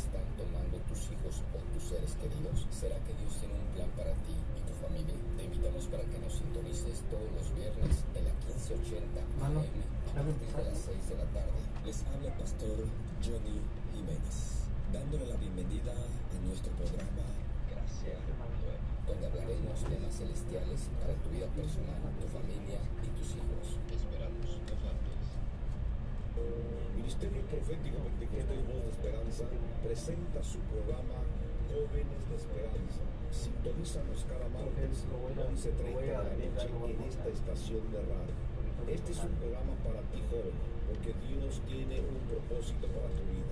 están tomando tus hijos o tus seres queridos? ¿Será que Dios tiene un plan para ti y tu familia? Te invitamos para que nos sintonices todos los viernes en la 1580 AM a partir de las 6 de la tarde. Les habla el pastor Johnny Jiménez, dándole la bienvenida a nuestro programa Gracia Nueva, donde hablaremos temas celestiales para tu vida personal, tu familia y tus hijos. Te esperamos, no faltes. Ministerio Profético Pentecostés Voz de Esperanza presenta su programa Jóvenes de Esperanza. Sintonízanos cada martes 11:30 de la noche en esta estación de radio. Este es un programa para ti, joven, porque Dios tiene un propósito para tu vida.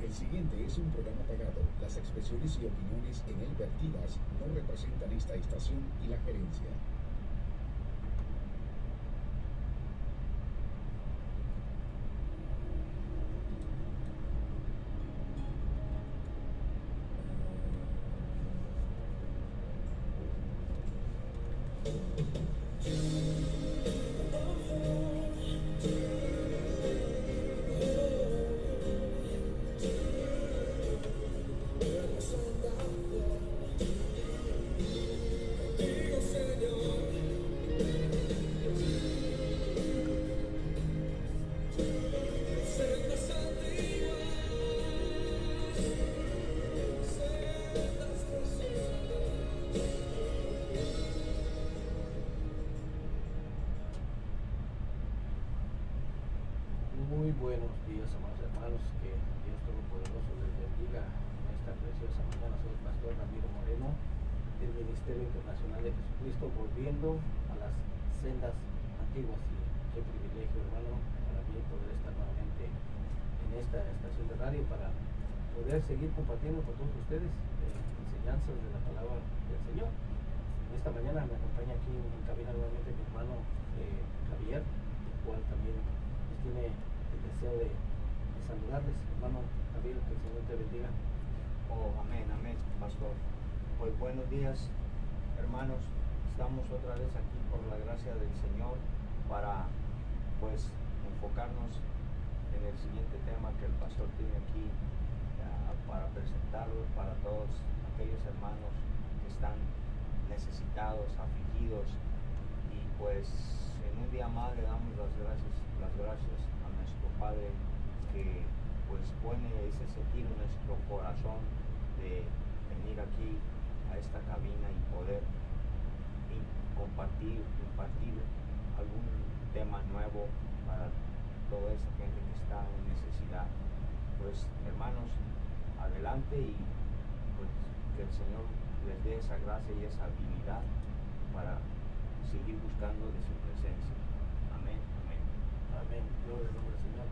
El siguiente es un programa pagado. Las expresiones y opiniones en él vertidas no representan esta estación y la gerencia. Muy buenos días, amados hermanos, que Dios Todopoderoso les bendiga en esta preciosa mañana. Soy el pastor Ramiro Moreno del Ministerio Internacional de Jesucristo, volviendo a las sendas antiguas. Y qué privilegio, hermano, para mí poder estar nuevamente en esta estación de radio para poder seguir compartiendo con todos ustedes enseñanzas de la palabra del Señor. Esta mañana me acompaña aquí en cabina nuevamente mi hermano Javier, el cual también tiene el deseo de saludarles. Hermano Javier, que el Señor te bendiga. Oh, amén, amén, pastor. Pues buenos días, hermanos. Estamos otra vez aquí por la gracia del Señor para pues enfocarnos en el siguiente tema que el pastor tiene aquí para presentarlo para todos aquellos hermanos que están necesitados, afligidos, y pues en un día más le damos las gracias a nuestro Padre, que pues pone ese sentir en nuestro corazón de venir aquí a esta cabina y poder compartir algún tema nuevo para toda esa gente que está en necesidad. Pues hermanos, adelante, y pues que el Señor les dé esa gracia y esa habilidad para seguir buscando de su presencia. Amén, amén. Amén, gloria al nombre del Señor.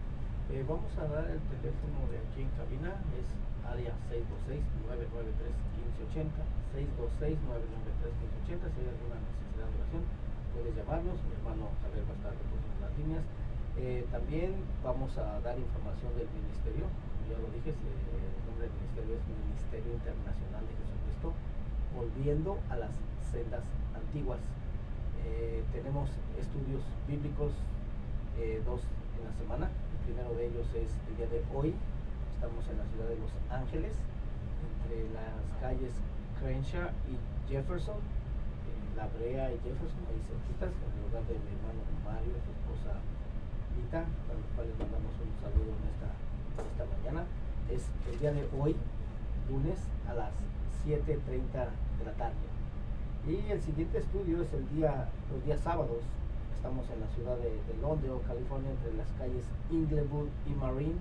Vamos a dar el teléfono de aquí en cabina, es área 626-993-1580, 626-993-1580. Si hay alguna necesidad de oración, puedes llamarnos. Mi hermano Javier va a estar recogiendo las líneas. También vamos a dar información del ministerio. Ya lo dije, el nombre del ministerio es Ministerio Internacional de Jesucristo, volviendo a las sendas antiguas. Tenemos estudios bíblicos, dos en la semana. El primero de ellos es el día de hoy. Estamos en la ciudad de Los Ángeles, entre las calles Crenshaw y Jefferson, La Brea y Jefferson, ahí cerquitas, en el lugar de mi hermano Mario y su esposa Vita, para los cuales mandamos un saludo en esta mañana. Es el día de hoy, lunes, a las 7:30 de la tarde. Y el siguiente estudio es los días sábados. Estamos en la ciudad de Lawndale, California, entre las calles Inglewood y Marine,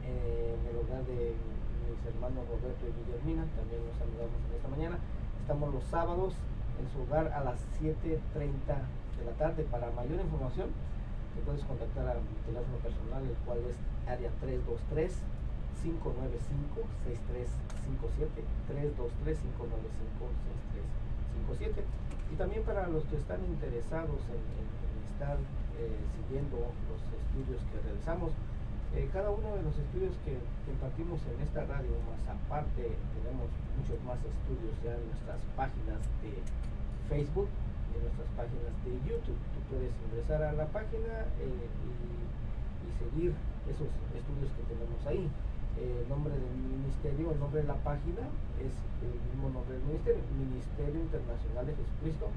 en el hogar de mis hermanos Roberto y Guillermina. También nos saludamos en esta mañana. Estamos los sábados en su hogar a las 7:30 de la tarde. Para mayor información, te puedes contactar a mi teléfono personal, el cual es área 323-595-6357, 323-595-6357. Y también para los que están interesados en estar siguiendo los estudios que realizamos, Cada uno de los estudios que impartimos en esta radio, más aparte tenemos muchos más estudios ya en nuestras páginas de Facebook y en nuestras páginas de YouTube. Tú puedes ingresar a la página y seguir esos estudios que tenemos ahí. El nombre del ministerio, el nombre de la página es el mismo nombre del ministerio, Ministerio Internacional de Jesucristo,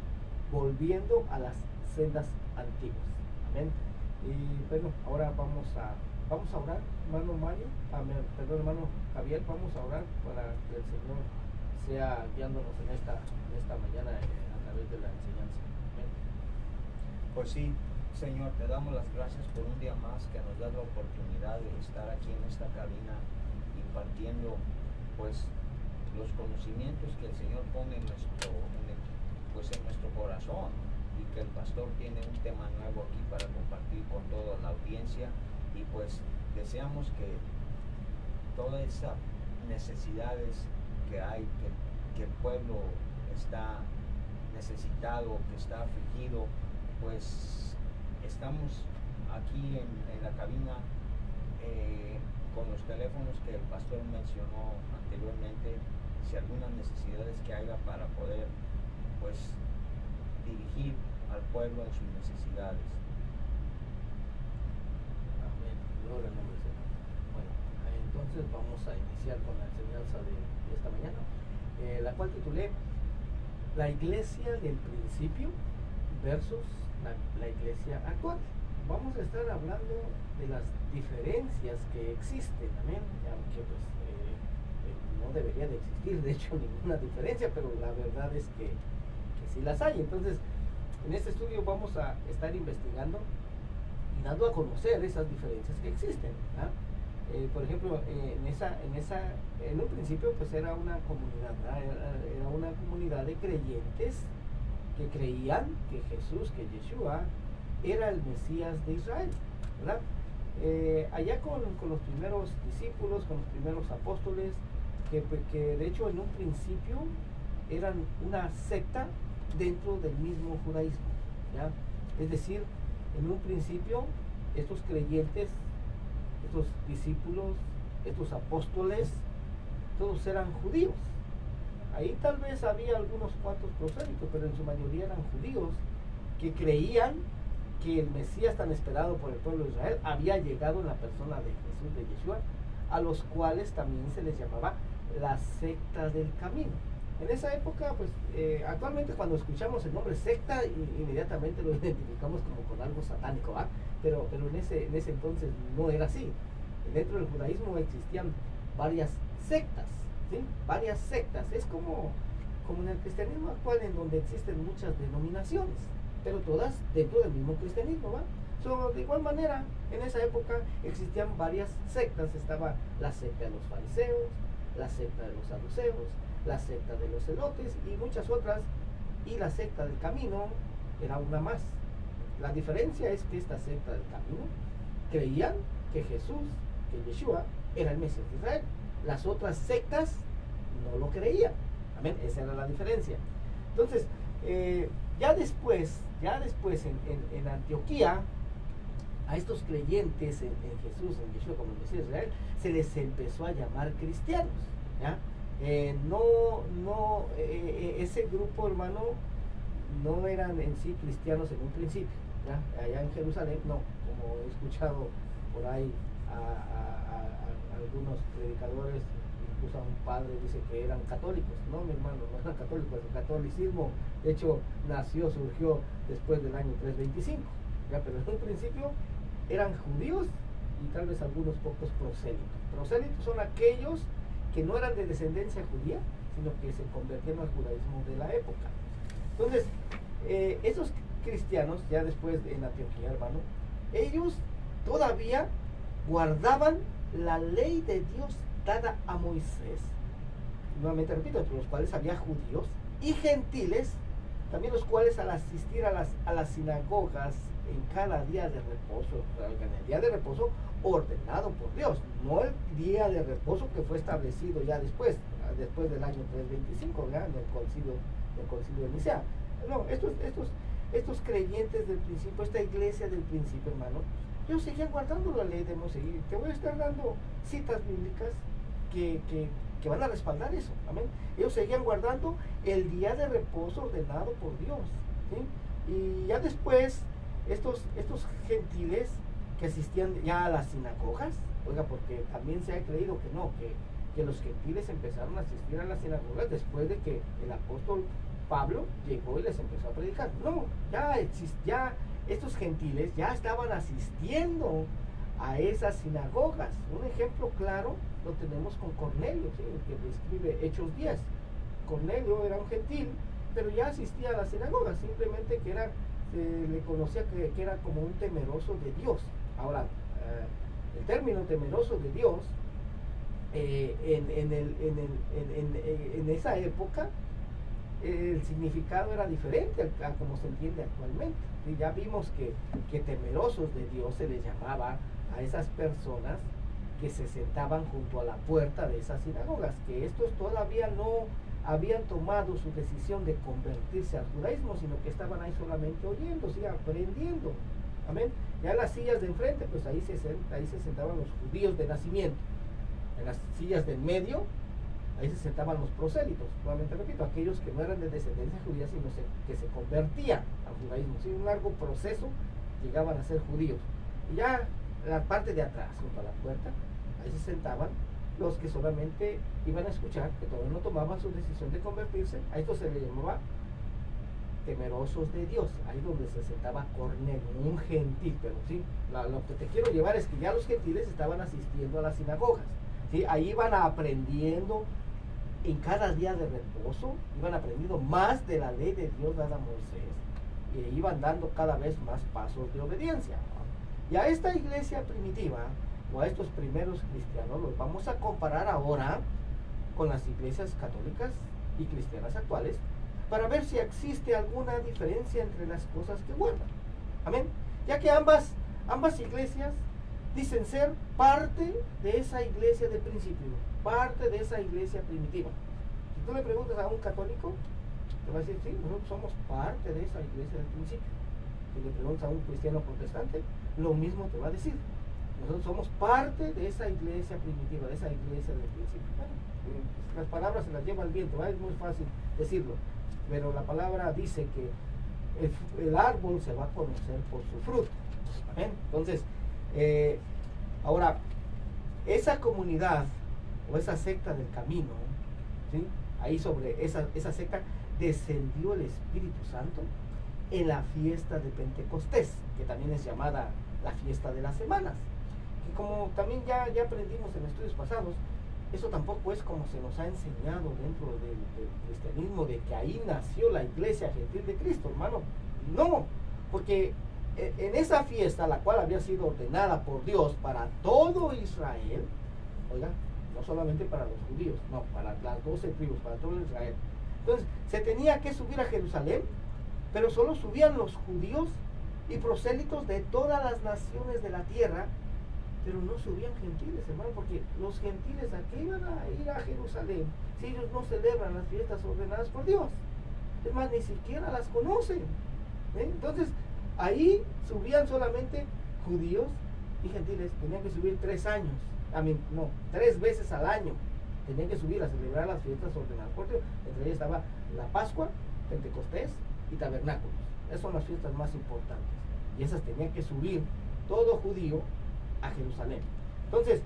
volviendo a las sendas antiguas. Amén. Y bueno, ahora vamos a orar, hermano Mario, perdón, hermano Javier, vamos a orar para que el Señor sea guiándonos en esta mañana a través de la enseñanza. Amén. Pues sí, Señor, te damos las gracias por un día más que nos das la oportunidad de estar aquí en esta cabina impartiendo pues los conocimientos que el Señor pone en nuestro corazón, y que el pastor tiene un tema nuevo aquí para compartir con toda la audiencia. Y pues deseamos que todas esas necesidades que hay, que el pueblo está necesitado, que está afligido, pues estamos aquí en la cabina con los teléfonos que el pastor mencionó anteriormente, si algunas necesidades que haya para poder pues dirigir al pueblo en sus necesidades. Gloria al nombre del Señor. Bueno, entonces vamos a iniciar con la enseñanza de esta mañana, la cual titulé La iglesia del principio versus la iglesia actual. Vamos a estar hablando de las diferencias que existen, amén, aunque pues no debería de existir de hecho ninguna diferencia, pero la verdad es que sí las hay. Entonces, en este estudio vamos a estar investigando y dando a conocer esas diferencias que existen. Por ejemplo, en un principio pues era una comunidad, era una comunidad de creyentes que creían que Jesús, que Yeshua era el Mesías de Israel, ¿verdad? Allá con los primeros discípulos, con los primeros apóstoles, que de hecho en un principio eran una secta dentro del mismo judaísmo, ¿ya? Es decir, en un principio estos creyentes, estos discípulos, estos apóstoles, todos eran judíos. Ahí tal vez había algunos cuantos prosélitos, pero en su mayoría eran judíos que creían que el Mesías tan esperado por el pueblo de Israel había llegado en la persona de Jesús, de Yeshua, a los cuales también se les llamaba la secta del camino. En esa época, pues actualmente cuando escuchamos el nombre secta, inmediatamente lo identificamos como con algo satánico, ¿ah? Pero en ese entonces no era así. Dentro del judaísmo existían varias sectas, ¿sí? Varias sectas. Es como en el cristianismo actual, en donde existen muchas denominaciones, pero todas dentro del mismo cristianismo, ¿va? De igual manera, en esa época existían varias sectas. Estaba la secta de los fariseos, la secta de los saduceos, la secta de los celotes y muchas otras, y la secta del camino era una más. La diferencia es que esta secta del camino creían que Jesús, que Yeshua, era el Mesías de Israel. Las otras sectas no lo creían. Amén, esa era la diferencia. Entonces, ya después en Antioquía, a estos creyentes en Jesús, en Yeshua como el Mesías de Israel, se les empezó a llamar cristianos, ¿ya? Ese grupo, hermano, no eran en sí cristianos en un principio, ¿ya? Allá en Jerusalén, no, como he escuchado por ahí a algunos predicadores, incluso a un padre dice que eran católicos. No, mi hermano, no eran católicos. El catolicismo, de hecho, surgió después del año 325, ¿ya? Pero en un principio eran judíos y tal vez algunos pocos prosélitos. Prosélitos son aquellos que no eran de descendencia judía, sino que se convirtieron al judaísmo de la época. Entonces, esos cristianos, ya después en Antioquía, hermano, ellos todavía guardaban la ley de Dios dada a Moisés. Nuevamente repito, entre los cuales había judíos y gentiles, también los cuales al asistir a las sinagogas en cada día de reposo, en el día de reposo ordenado por Dios, no el día de reposo que fue establecido ya después del año 325, ¿verdad? En el concilio de Nicea. No, estos creyentes del principio, esta iglesia del principio, hermano, ellos seguían guardando la ley de Moisés. Y te voy a estar dando citas bíblicas que van a respaldar eso. Amén. Ellos seguían guardando el día de reposo ordenado por Dios, ¿sí? Y ya después, estos gentiles que asistían ya a las sinagogas, oiga, porque también se ha creído que no, que los gentiles empezaron a asistir a las sinagogas después de que el apóstol Pablo llegó y les empezó a predicar. No, ya estos gentiles ya estaban asistiendo a esas sinagogas. Un ejemplo claro lo tenemos con Cornelio, ¿sí? El que describe Hechos 10. Cornelio era un gentil, pero ya asistía a las sinagogas, simplemente que le conocía que era como un temeroso de Dios. Ahora, el término temeroso de Dios, en esa época, el significado era diferente a como se entiende actualmente. Y ya vimos que temerosos de Dios se les llamaba a esas personas que se sentaban junto a la puerta de esas sinagogas, que estos todavía no habían tomado su decisión de convertirse al judaísmo, sino que estaban ahí solamente oyendo, ¿sí? Aprendiendo. Amén. Ya en las sillas de enfrente, pues ahí se sentaban los judíos de nacimiento. En las sillas del medio, ahí se sentaban los prosélitos. Nuevamente repito, aquellos que no eran de descendencia judía, sino que se convertían al judaísmo. ¿Sí? Un largo proceso, llegaban a ser judíos. Y ya en la parte de atrás, junto a la puerta, ahí se sentaban los que solamente iban a escuchar, que todavía no tomaban su decisión de convertirse. A esto se le llamaba temerosos de Dios. Ahí donde se sentaba Cornelio, un gentil. Pero sí, lo que te quiero llevar es que ya los gentiles estaban asistiendo a las sinagogas, ¿sí? Ahí iban aprendiendo en cada día de reposo, iban aprendiendo más de la ley de Dios dada a Moisés, y iban dando cada vez más pasos de obediencia. Y a esta iglesia primitiva, o a estos primeros cristianos, los vamos a comparar ahora con las iglesias católicas y cristianas actuales, para ver si existe alguna diferencia entre las cosas que guardan. Amén. Ya que ambas iglesias dicen ser parte de esa iglesia del principio, parte de esa iglesia primitiva. Si tú le preguntas a un católico, te va a decir, sí, nosotros somos parte de esa iglesia del principio. Si le preguntas a un cristiano protestante, lo mismo te va a decir. Nosotros somos parte de esa iglesia primitiva, de esa iglesia del principio. Bueno, las palabras se las lleva el viento, ¿verdad? Es muy fácil decirlo, pero la palabra dice que el árbol se va a conocer por su fruto. ¿Amén? Entonces, ahora, esa comunidad o esa secta del camino, ¿sí? Ahí sobre esa secta descendió el Espíritu Santo en la fiesta de Pentecostés, que también es llamada la fiesta de las semanas. Y como también ya aprendimos en estudios pasados, eso tampoco es como se nos ha enseñado dentro del cristianismo, de que ahí nació la iglesia gentil de Cristo, hermano. No, porque en esa fiesta, la cual había sido ordenada por Dios para todo Israel, oiga, no solamente para los judíos, no, para las 12 tribus, para todo Israel. Entonces, se tenía que subir a Jerusalén, pero solo subían los judíos y prosélitos de todas las naciones de la tierra, pero no subían gentiles, hermano, porque los gentiles, ¿a qué iban a ir a Jerusalén si ellos no celebran las fiestas ordenadas por Dios? Es más, ni siquiera las conocen. Entonces, ahí subían solamente judíos y gentiles. Tenían que subir 3 veces al año. Tenían que subir a celebrar las fiestas ordenadas por Dios. Entre ellas estaba la Pascua, Pentecostés y Tabernáculos. Esas son las fiestas más importantes. Y esas tenían que subir todo judío a Jerusalén. Entonces,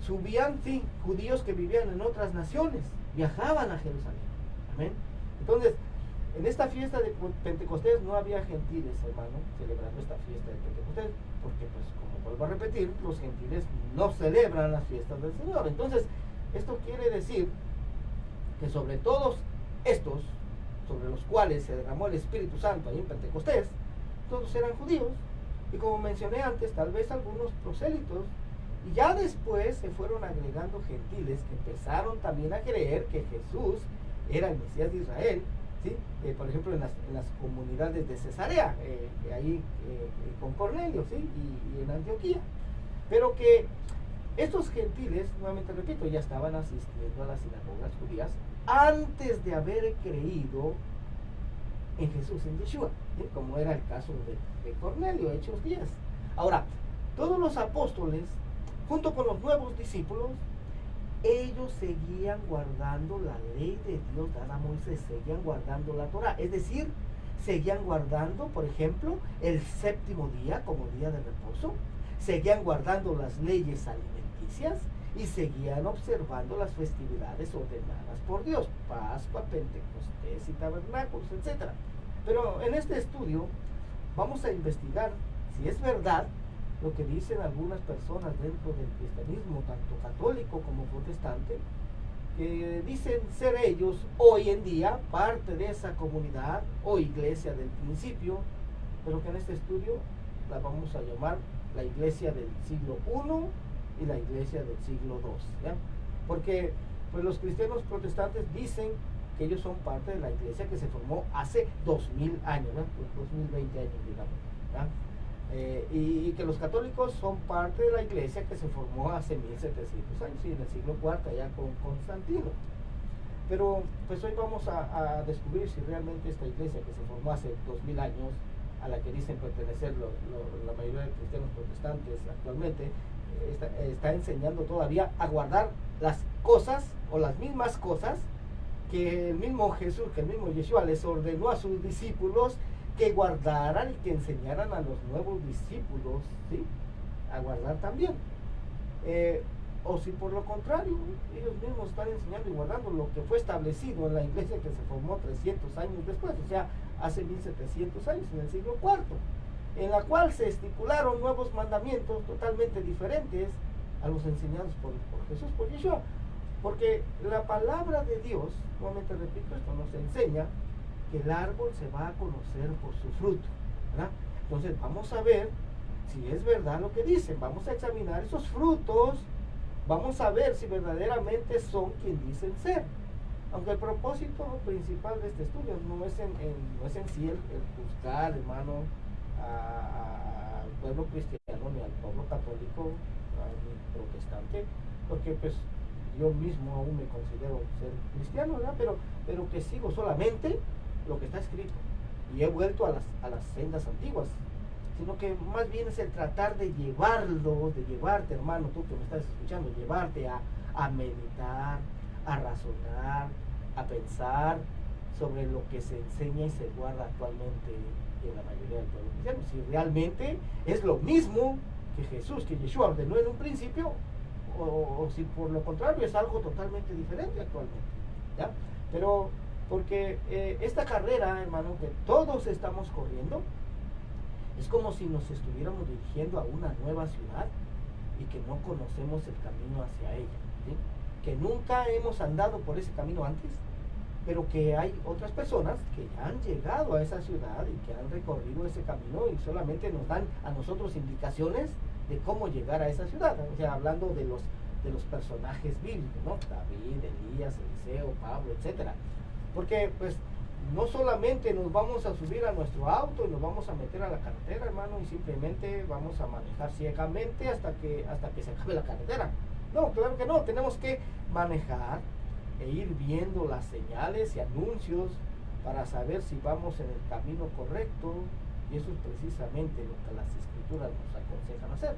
subían, sí, judíos que vivían en otras naciones, viajaban a Jerusalén. Amén. Entonces, en esta fiesta de Pentecostés no había gentiles, hermano, celebrando esta fiesta de Pentecostés, porque, pues, como vuelvo a repetir, los gentiles no celebran las fiestas del Señor. Entonces, esto quiere decir que sobre todos estos, sobre los cuales se derramó el Espíritu Santo ahí en Pentecostés, todos eran judíos, y como mencioné antes, tal vez algunos prosélitos, y ya después se fueron agregando gentiles que empezaron también a creer que Jesús era el Mesías de Israel, ¿sí? Por ejemplo, en las comunidades de Cesarea, ahí con Cornelio, ¿sí? y en Antioquía. Pero que estos gentiles, nuevamente repito, ya estaban asistiendo a las sinagogas judías antes de haber creído en Jesús, en Yeshua, ¿sí? Como era el caso de Cornelio, Hechos 10. Ahora, todos los apóstoles, junto con los nuevos discípulos, ellos seguían guardando la ley de Dios dada a Moisés, seguían guardando la Torah, es decir, seguían guardando, por ejemplo, el séptimo día como día de reposo, seguían guardando las leyes alimenticias y seguían observando las festividades ordenadas por Dios, Pascua, Pentecostés y tabernáculos, etc. Pero en este estudio vamos a investigar si es verdad lo que dicen algunas personas dentro del cristianismo, tanto católico como protestante, que dicen ser ellos hoy en día parte de esa comunidad o iglesia del principio, pero que en este estudio la vamos a llamar la iglesia del siglo I y la iglesia del siglo II, ¿ya? Porque pues los cristianos protestantes dicen que ellos son parte de la iglesia que se formó hace 2000 años, ¿no? 2020 años, digamos, ¿ya? Y que los católicos son parte de la iglesia que se formó hace 1700 años, y en el siglo IV ya con Constantino. Pero pues hoy vamos a descubrir si realmente esta iglesia que se formó hace 2000 años, a la que dicen pertenecer la mayoría de cristianos protestantes actualmente, está enseñando todavía a guardar las cosas o las mismas cosas que el mismo Jesús, que el mismo Yeshua les ordenó a sus discípulos que guardaran y que enseñaran a los nuevos discípulos, ¿sí?, a guardar también. O si por lo contrario, ellos mismos están enseñando y guardando lo que fue establecido en la iglesia que se formó 300 años después, o sea, hace 1700 años, en el siglo IV, en la cual se estipularon nuevos mandamientos totalmente diferentes a los enseñados por Jesús, por Yeshua. Porque la palabra de Dios, nuevamente repito, esto nos enseña que el árbol se va a conocer por su fruto, ¿verdad? Entonces vamos a ver si es verdad lo que dicen, vamos a examinar esos frutos, vamos a ver si verdaderamente son quien dicen ser. Aunque el propósito principal de este estudio no es en sí el juzgar, hermano, al pueblo cristiano, ni al pueblo católico, ni protestante, porque pues yo mismo aún me considero ser cristiano, ¿verdad? Pero que sigo solamente lo que está escrito y he vuelto a las sendas antiguas, sino que más bien es el tratar de llevarte, hermano, tú que me estás escuchando, llevarte a meditar, a razonar, a pensar sobre lo que se enseña y se guarda actualmente en la mayoría del pueblo cristiano, si realmente es lo mismo que Jesús, que Yeshua ordenó en un principio, o si por lo contrario es algo totalmente diferente actualmente, ¿ya? Pero porque esta carrera, hermano, que todos estamos corriendo, es como si nos estuviéramos dirigiendo a una nueva ciudad y que no conocemos el camino hacia ella, ¿sí? Que nunca hemos andado por ese camino antes, pero que hay otras personas que ya han llegado a esa ciudad y que han recorrido ese camino y solamente nos dan a nosotros indicaciones de cómo llegar a esa ciudad, o sea, hablando de los personajes bíblicos, ¿no? David, Elías, Eliseo, Pablo, etcétera. Porque pues no solamente nos vamos a subir a nuestro auto y nos vamos a meter a la carretera, hermano, y simplemente vamos a manejar ciegamente hasta que se acabe la carretera. No, claro que no, tenemos que manejar e ir viendo las señales y anuncios para saber si vamos en el camino correcto, y eso es precisamente lo que las escrituras nos aconsejan hacer.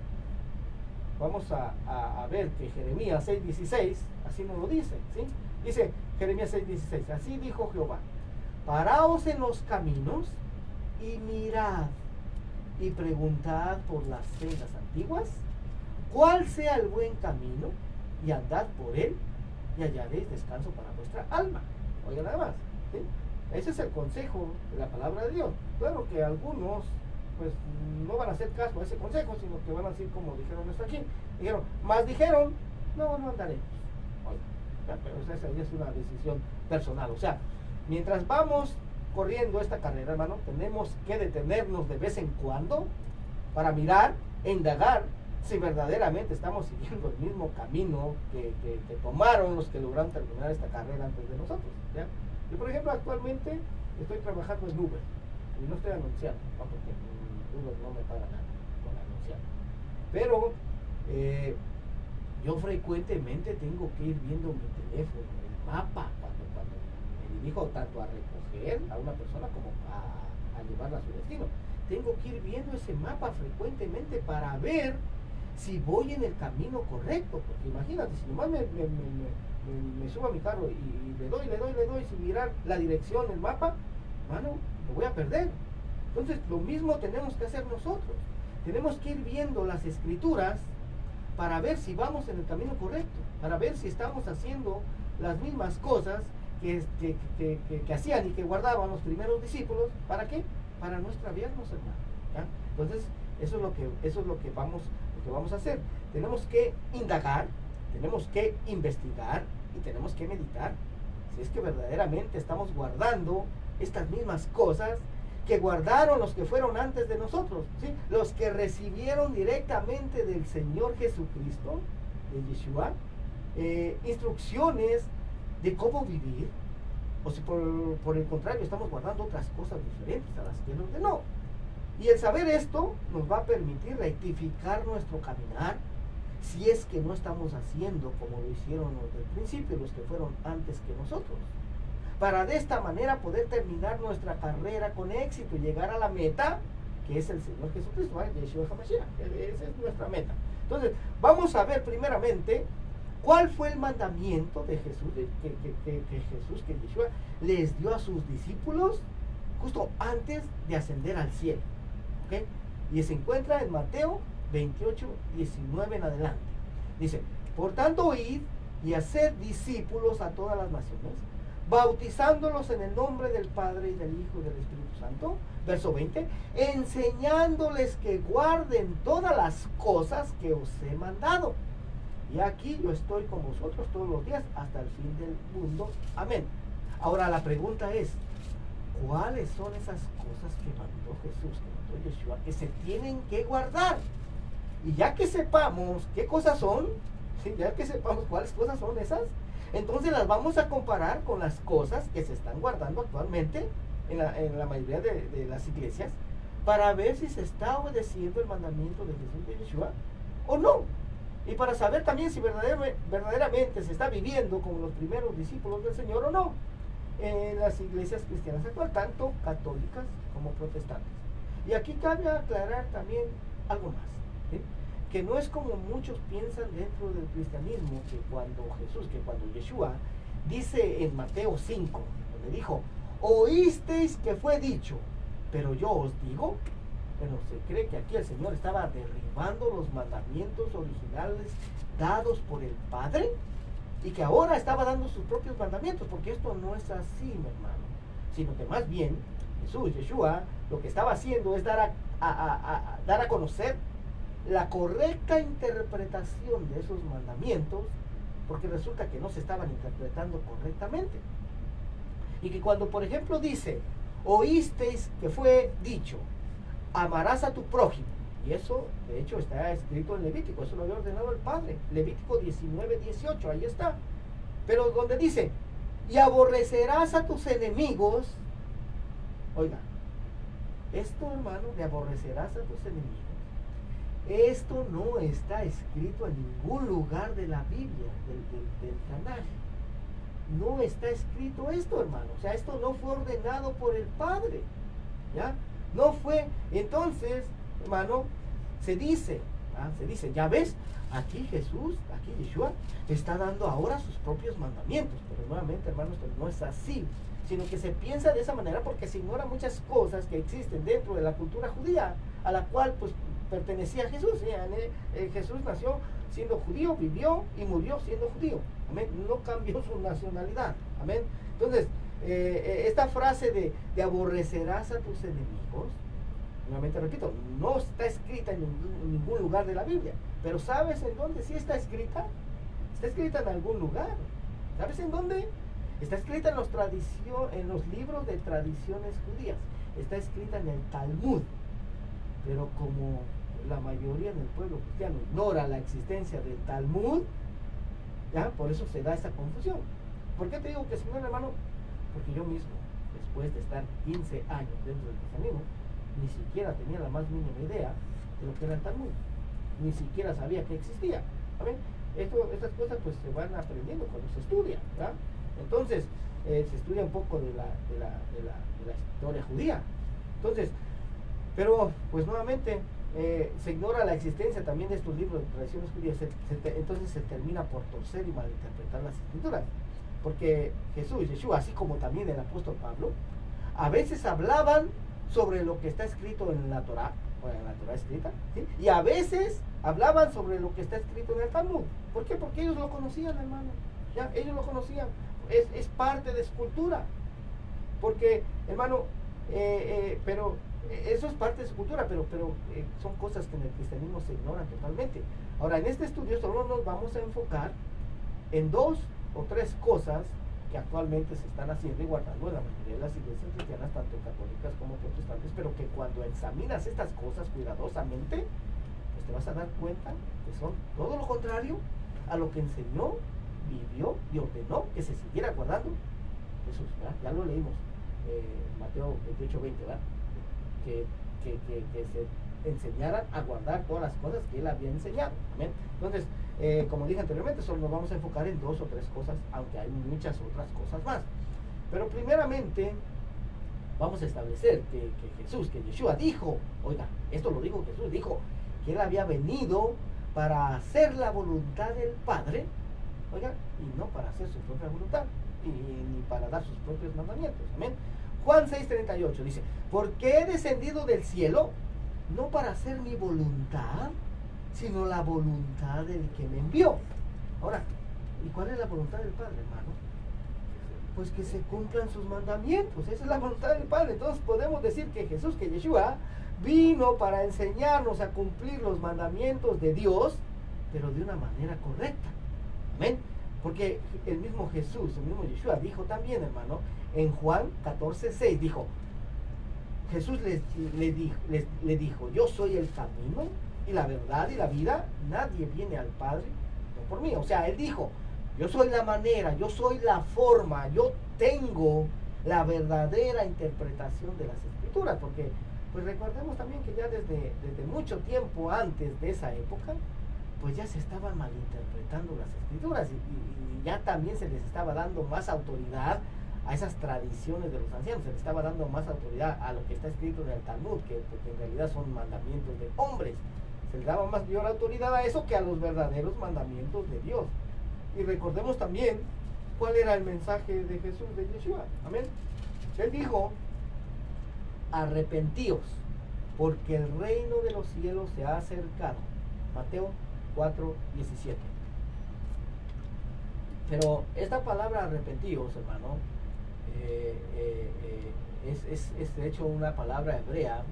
Vamos a ver que Jeremías 6:16 así nos lo dice, ¿sí? Dice Jeremías 6:16, así dijo Jehová: paraos en los caminos y mirad y preguntad por las sendas antiguas cuál sea el buen camino, y andad por él y hallaréis descanso para vuestra alma. Oigan nada más, ¿sí? Ese es el consejo de la palabra de Dios. Claro que algunos pues no van a hacer caso a ese consejo, sino que van a decir como dijeron esto aquí. Dijeron, no andaremos. Oigan, pero esa ya es una decisión personal. O sea, mientras vamos corriendo esta carrera, hermano, tenemos que detenernos de vez en cuando para mirar e indagar si verdaderamente estamos siguiendo el mismo camino que tomaron los que lograron terminar esta carrera antes de nosotros, ¿ya? Yo, por ejemplo, actualmente estoy trabajando en Uber y no estoy anunciando, ¿no? Porque Uber no me paga nada por anunciar. Pero yo frecuentemente tengo que ir viendo mi teléfono, el mapa, cuando me dirijo tanto a recoger a una persona como a llevarla a su destino. tengo que ir viendo ese mapa frecuentemente para ver si voy en el camino correcto. Porque imagínate, si nomás me subo a mi carro y le doy sin mirar la dirección, el mapa, mano, lo voy a perder. Entonces lo mismo tenemos que hacer nosotros. Tenemos que ir viendo las escrituras para ver si vamos en el camino correcto, para ver si estamos haciendo las mismas cosas que hacían y que guardaban los primeros discípulos. ¿Para qué? Para no extraviarnos, hermano, ¿ya? Entonces eso es lo que vamos a hacer. Tenemos que indagar, tenemos que investigar y tenemos que meditar si es que verdaderamente estamos guardando estas mismas cosas que guardaron los que fueron antes de nosotros, ¿sí? Los que recibieron directamente del Señor Jesucristo, de Yeshua, instrucciones de cómo vivir, o si por el contrario estamos guardando otras cosas diferentes a las que Él ordenó. Y el saber esto nos va a permitir rectificar nuestro caminar, si es que no estamos haciendo como lo hicieron los del principio, los que fueron antes que nosotros, para de esta manera poder terminar nuestra carrera con éxito y llegar a la meta, que es el Señor Jesucristo, Yeshua HaMashiach. Esa es nuestra meta. Entonces, vamos a ver primeramente cuál fue el mandamiento de Jesús, que Yeshua les dio a sus discípulos justo antes de ascender al cielo. ¿Okay? Y se encuentra en Mateo 28, 19 en adelante. Dice: por tanto, id y haced discípulos a todas las naciones, bautizándolos en el nombre del Padre y del Hijo y del Espíritu Santo. Verso 20, enseñándoles que guarden todas las cosas que os he mandado. Y aquí yo estoy con vosotros todos los días hasta el fin del mundo. Amén. Ahora la pregunta es, ¿cuáles son esas cosas que mandó Jesús, que mandó Yeshua, que se tienen que guardar? Y ya que sepamos qué cosas son, ¿sí? Ya que sepamos cuáles cosas son esas, entonces las vamos a comparar con las cosas que se están guardando actualmente en la mayoría de las iglesias, para ver si se está obedeciendo el mandamiento de Jesús de Yeshua o no. Y para saber también si verdaderamente se está viviendo como los primeros discípulos del Señor o no, en las iglesias cristianas actuales, tanto católicas como protestantes. Y aquí cabe aclarar también algo más, ¿sí? Que no es como muchos piensan dentro del cristianismo, que cuando Yeshua dice en Mateo 5, donde dijo: oísteis que fue dicho, pero yo os digo. Bueno, se cree que aquí el Señor estaba derribando los mandamientos originales dados por el Padre, y que ahora estaba dando sus propios mandamientos, porque esto no es así, mi hermano, sino que más bien Jesús, Yeshua, lo que estaba haciendo es dar a conocer la correcta interpretación de esos mandamientos, porque resulta que no se estaban interpretando correctamente. Y que cuando, por ejemplo, dice: oísteis que fue dicho, amarás a tu prójimo, y eso de hecho está escrito en Levítico, eso lo había ordenado el Padre, Levítico 19, 18, ahí está. Pero donde dice: y aborrecerás a tus enemigos, oiga, esto, hermano, de aborrecerás a tus enemigos, esto no está escrito en ningún lugar de la Biblia, del Tanaj. No está escrito esto, hermano. O sea, esto no fue ordenado por el Padre, ¿ya? No fue. Entonces, hermano, se dice, ya ves, aquí Jesús, aquí Yeshua, está dando ahora sus propios mandamientos. Pero nuevamente, hermanos, no es así, sino que se piensa de esa manera porque se ignora muchas cosas que existen dentro de la cultura judía, a la cual pues pertenecía Jesús. Jesús nació siendo judío, vivió y murió siendo judío. Amén. No cambió su nacionalidad. Amén. Entonces, esta frase de aborrecerás a tus enemigos, nuevamente repito, no está escrita en ningún lugar de la Biblia. Pero ¿sabes en dónde sí está escrita? Está escrita en algún lugar. ¿Sabes en dónde? Está escrita en los libros de tradiciones judías. Está escrita en el Talmud. Pero como la mayoría del pueblo cristiano ignora la existencia del Talmud, ¿ya? Por eso se da esa confusión. ¿Por qué te digo que si no, hermano? Porque yo mismo, después de estar 15 años dentro del cristianismo, ni siquiera tenía la más mínima idea de lo que era el Talmud. Ni siquiera sabía que existía. ¿Saben? Estas cosas pues se van aprendiendo cuando se estudia, ¿verdad? Entonces, se estudia un poco de la historia judía. Entonces, Pero, pues nuevamente, se ignora la existencia también de estos libros de tradiciones judías, entonces se termina por torcer y malinterpretar las escrituras. Porque Jesús, Yeshua, así como también el apóstol Pablo, a veces hablaban sobre lo que está escrito en la Torá, o en la Torá escrita, ¿sí? Y a veces hablaban sobre lo que está escrito en el Talmud. ¿Por qué? Porque ellos lo conocían, hermano. ¿Ya? Ellos lo conocían. Es parte de su cultura. Porque, hermano, pero eso es parte de su cultura, pero son cosas que en el cristianismo se ignoran totalmente. Ahora, en este estudio solo nos vamos a enfocar en 2 o 3 cosas que actualmente se están haciendo y guardando en la mayoría de las iglesias cristianas, tanto católicas como protestantes, pero que cuando examinas estas cosas cuidadosamente, pues te vas a dar cuenta que son todo lo contrario a lo que enseñó, vivió y ordenó que se siguiera guardando Jesús, ¿verdad? Ya lo leímos, Mateo 28:20, ¿verdad? Que se enseñaran a guardar todas las cosas que él había enseñado. ¿Amén? Entonces, como dije anteriormente, solo nos vamos a enfocar en 2 o 3 cosas, aunque hay muchas otras cosas más. Pero primeramente vamos a establecer que Jesús, que Yeshua dijo, oiga, esto lo dijo Jesús, dijo que él había venido para hacer la voluntad del Padre, oiga, y no para hacer su propia voluntad, ni para dar sus propios mandamientos. Amén. Juan 6:38 dice, porque he descendido del cielo, no para hacer mi voluntad, sino la voluntad del que me envió. Ahora, ¿y cuál es la voluntad del Padre, hermano? Pues que se cumplan sus mandamientos. Esa es la voluntad del Padre. Entonces podemos decir que Jesús, que Yeshua, vino para enseñarnos a cumplir los mandamientos de Dios, pero de una manera correcta. Amén. Porque el mismo Jesús, el mismo Yeshua dijo también, hermano, en Juan 14:6, dijo, Jesús le dijo, yo soy el camino y la verdad y la vida, nadie viene al Padre no por mí. O sea, él dijo, yo soy la manera, yo soy la forma, yo tengo la verdadera interpretación de las escrituras, porque pues recordemos también que ya desde mucho tiempo antes de esa época, pues ya se estaban malinterpretando las escrituras y ya también se les estaba dando más autoridad a esas tradiciones de los ancianos, se les estaba dando más autoridad a lo que está escrito en el Talmud, que en realidad son mandamientos de hombres. Se les daba más mayor autoridad a eso que a los verdaderos mandamientos de Dios. Y recordemos también cuál era el mensaje de Jesús, de Yeshua. Amén. Él dijo, arrepentíos, porque el reino de los cielos se ha acercado. Mateo 4:17. Pero esta palabra arrepentíos, hermano, es de hecho una palabra hebrea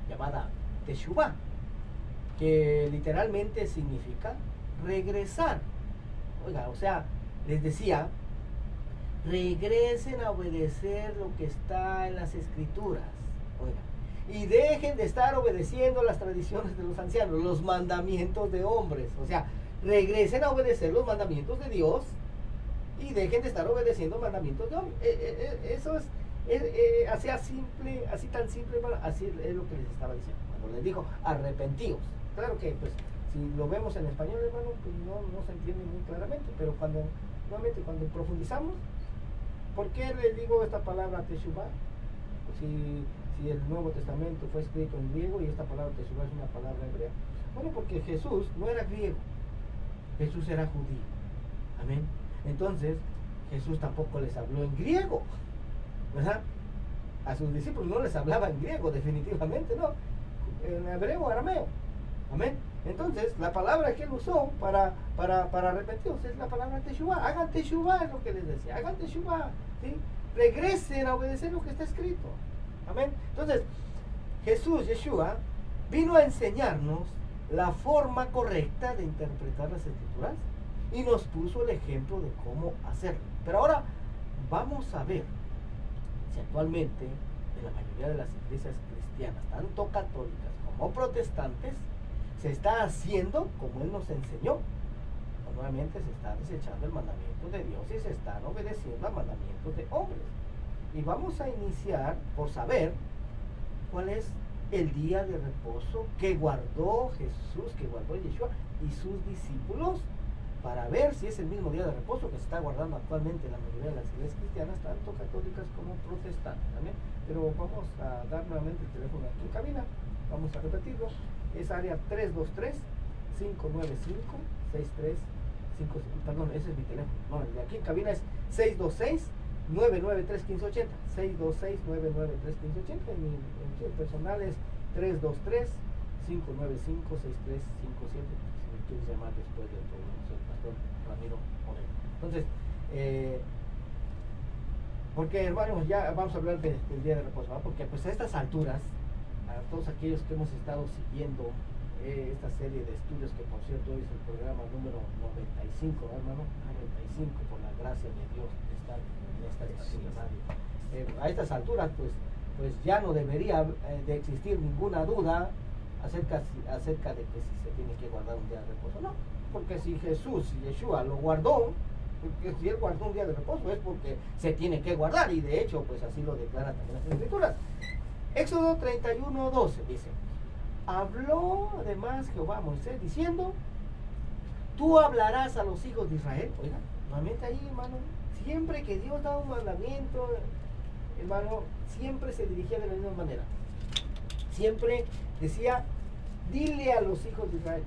llamada teshuvah, que literalmente significa regresar. Oiga, o sea, les decía, regresen a obedecer lo que está en las escrituras. Oiga, y dejen de estar obedeciendo las tradiciones de los ancianos, los mandamientos de hombres. O sea, regresen a obedecer los mandamientos de Dios y dejen de estar obedeciendo mandamientos de hombres. Eso es así tan simple, así es lo que les estaba diciendo. Cuando les dijo, arrepentíos. Claro que, pues, si lo vemos en español, hermano, pues no se entiende muy claramente, pero cuando profundizamos, ¿por qué le digo esta palabra teshuvah? Pues si el Nuevo Testamento fue escrito en griego y esta palabra teshuvah es una palabra hebrea. Bueno, porque Jesús no era griego, Jesús era judío. Amén. Entonces, Jesús tampoco les habló en griego, ¿verdad? A sus discípulos no les hablaba en griego, definitivamente no, en hebreo o arameo. Amén. Entonces, la palabra que él usó para arrepentirse es la palabra teshuvah. Hagan teshuvah, es lo que les decía. Hagan teshuvah, ¿sí? Regresen a obedecer lo que está escrito. Amén. Entonces, Jesús, Yeshua, vino a enseñarnos la forma correcta de interpretar las escrituras y nos puso el ejemplo de cómo hacerlo. Pero ahora vamos a ver si actualmente en la mayoría de las iglesias cristianas, tanto católicas como protestantes, se está haciendo como Él nos enseñó. Nuevamente se está desechando el mandamiento de Dios y se están obedeciendo a mandamientos de hombres. Y vamos a iniciar por saber cuál es el día de reposo que guardó Jesús, que guardó Yeshua y sus discípulos, para ver si es el mismo día de reposo que se está guardando actualmente en la mayoría de las iglesias cristianas, tanto católicas como protestantes. ¿También? Pero vamos a dar nuevamente el teléfono aquí en cabina vamos a repetirlo, es área 323-595-6355, perdón, ese es mi teléfono, no, el de aquí en cabina es 626-993-1580, 626-993-1580, y mi personal es 323-595-6357, si me quieres llamar después del programa, soy el pastor Ramiro Moreno. Entonces, porque hermanos, ya vamos a hablar del día de reposo, ¿no? Porque pues a estas alturas, a todos aquellos que hemos estado siguiendo esta serie de estudios, que por cierto hoy es el programa número 95, ¿no, hermano? 95, por la gracia de Dios de estar en esta estación de radio. A estas alturas pues ya no debería de existir ninguna duda acerca de que si se tiene que guardar un día de reposo, no, porque si Yeshua lo guardó, porque si él guardó un día de reposo es porque se tiene que guardar, y de hecho pues así lo declaran también las escrituras. Éxodo 31:12 dice: habló además Jehová a Moisés diciendo, tú hablarás a los hijos de Israel. Oiga, nuevamente ahí, hermano, siempre que Dios da un mandamiento, hermano, siempre se dirigía de la misma manera. Siempre decía, dile a los hijos de Israel.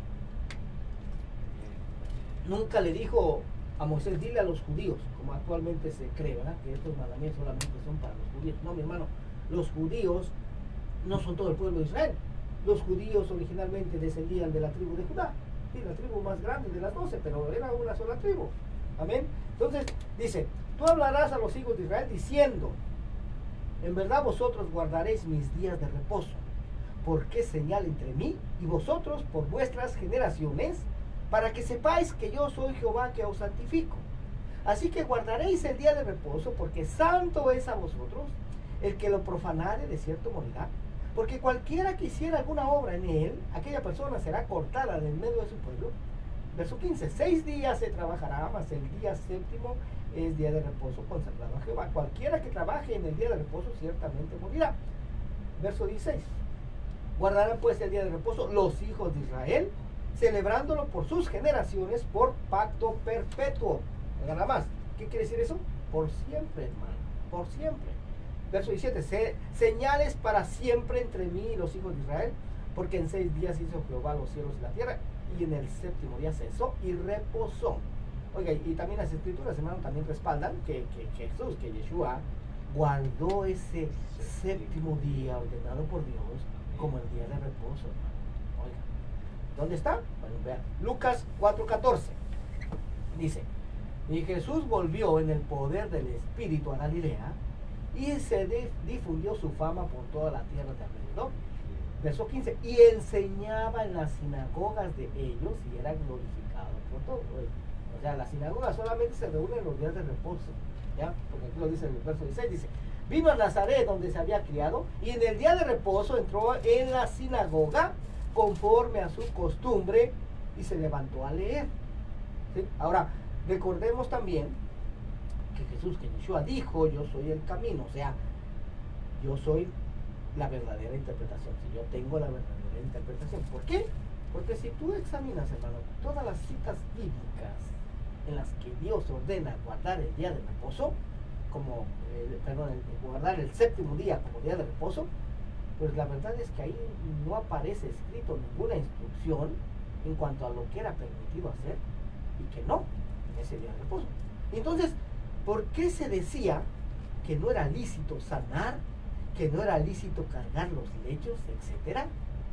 Nunca le dijo a Moisés, dile a los judíos, como actualmente se cree, ¿verdad? Que estos mandamientos solamente son para los judíos. No, mi hermano, los judíos no son todo el pueblo de Israel. Los judíos originalmente descendían de la tribu de Judá, sí, la tribu más grande de las 12, pero era una sola tribu. Amén. Entonces dice, tú hablarás a los hijos de Israel diciendo, en verdad vosotros guardaréis mis días de reposo, porque es señal entre mí y vosotros por vuestras generaciones, para que sepáis que yo soy Jehová que os santifico. Así que guardaréis el día de reposo, porque santo es a vosotros. El que lo profanare de cierto morirá, porque cualquiera que hiciera alguna obra en él, aquella persona será cortada del medio de su pueblo. Verso 15, 6 días se trabajará, mas el día séptimo es día de reposo consagrado a Jehová. Cualquiera que trabaje en el día de reposo ciertamente morirá. Verso 16, guardarán pues el día de reposo los hijos de Israel, celebrándolo por sus generaciones, por pacto perpetuo. Nada más. ¿Qué quiere decir eso? Por siempre, hermano, por siempre. Verso 17, señales para siempre entre mí y los hijos de Israel, porque en 6 días hizo Jehová los cielos y la tierra, y en el séptimo día cesó y reposó. Oiga, y también las escrituras, hermano, también respaldan que Jesús, que Yeshua, guardó ese séptimo día ordenado por Dios como el día de reposo, hermano. Oiga, ¿dónde está? Bueno, vean, Lucas 4:14 dice, y Jesús volvió en el poder del Espíritu a Galilea, y se difundió su fama por toda la tierra de alrededor. Verso 15, y enseñaba en las sinagogas de ellos y era glorificado por todos. O sea, las sinagogas solamente se reúnen los días de reposo, ¿ya? Porque aquí lo dice en el verso 16, dice, vino a Nazaret donde se había criado, y en el día de reposo entró en la sinagoga conforme a su costumbre y se levantó a leer. ¿Sí? Ahora, recordemos también que Jesús, que Yeshua dijo, yo soy el camino, o sea, yo soy la verdadera interpretación, si yo tengo la verdadera interpretación. ¿Por qué? Porque si tú examinas, hermano, todas las citas bíblicas en las que Dios ordena guardar el día de reposo, como, guardar el séptimo día como día de reposo, pues la verdad es que ahí no aparece escrito ninguna instrucción en cuanto a lo que era permitido hacer y que no en ese día de reposo. Entonces, ¿por qué se decía que no era lícito sanar, que no era lícito cargar los lechos, etcétera,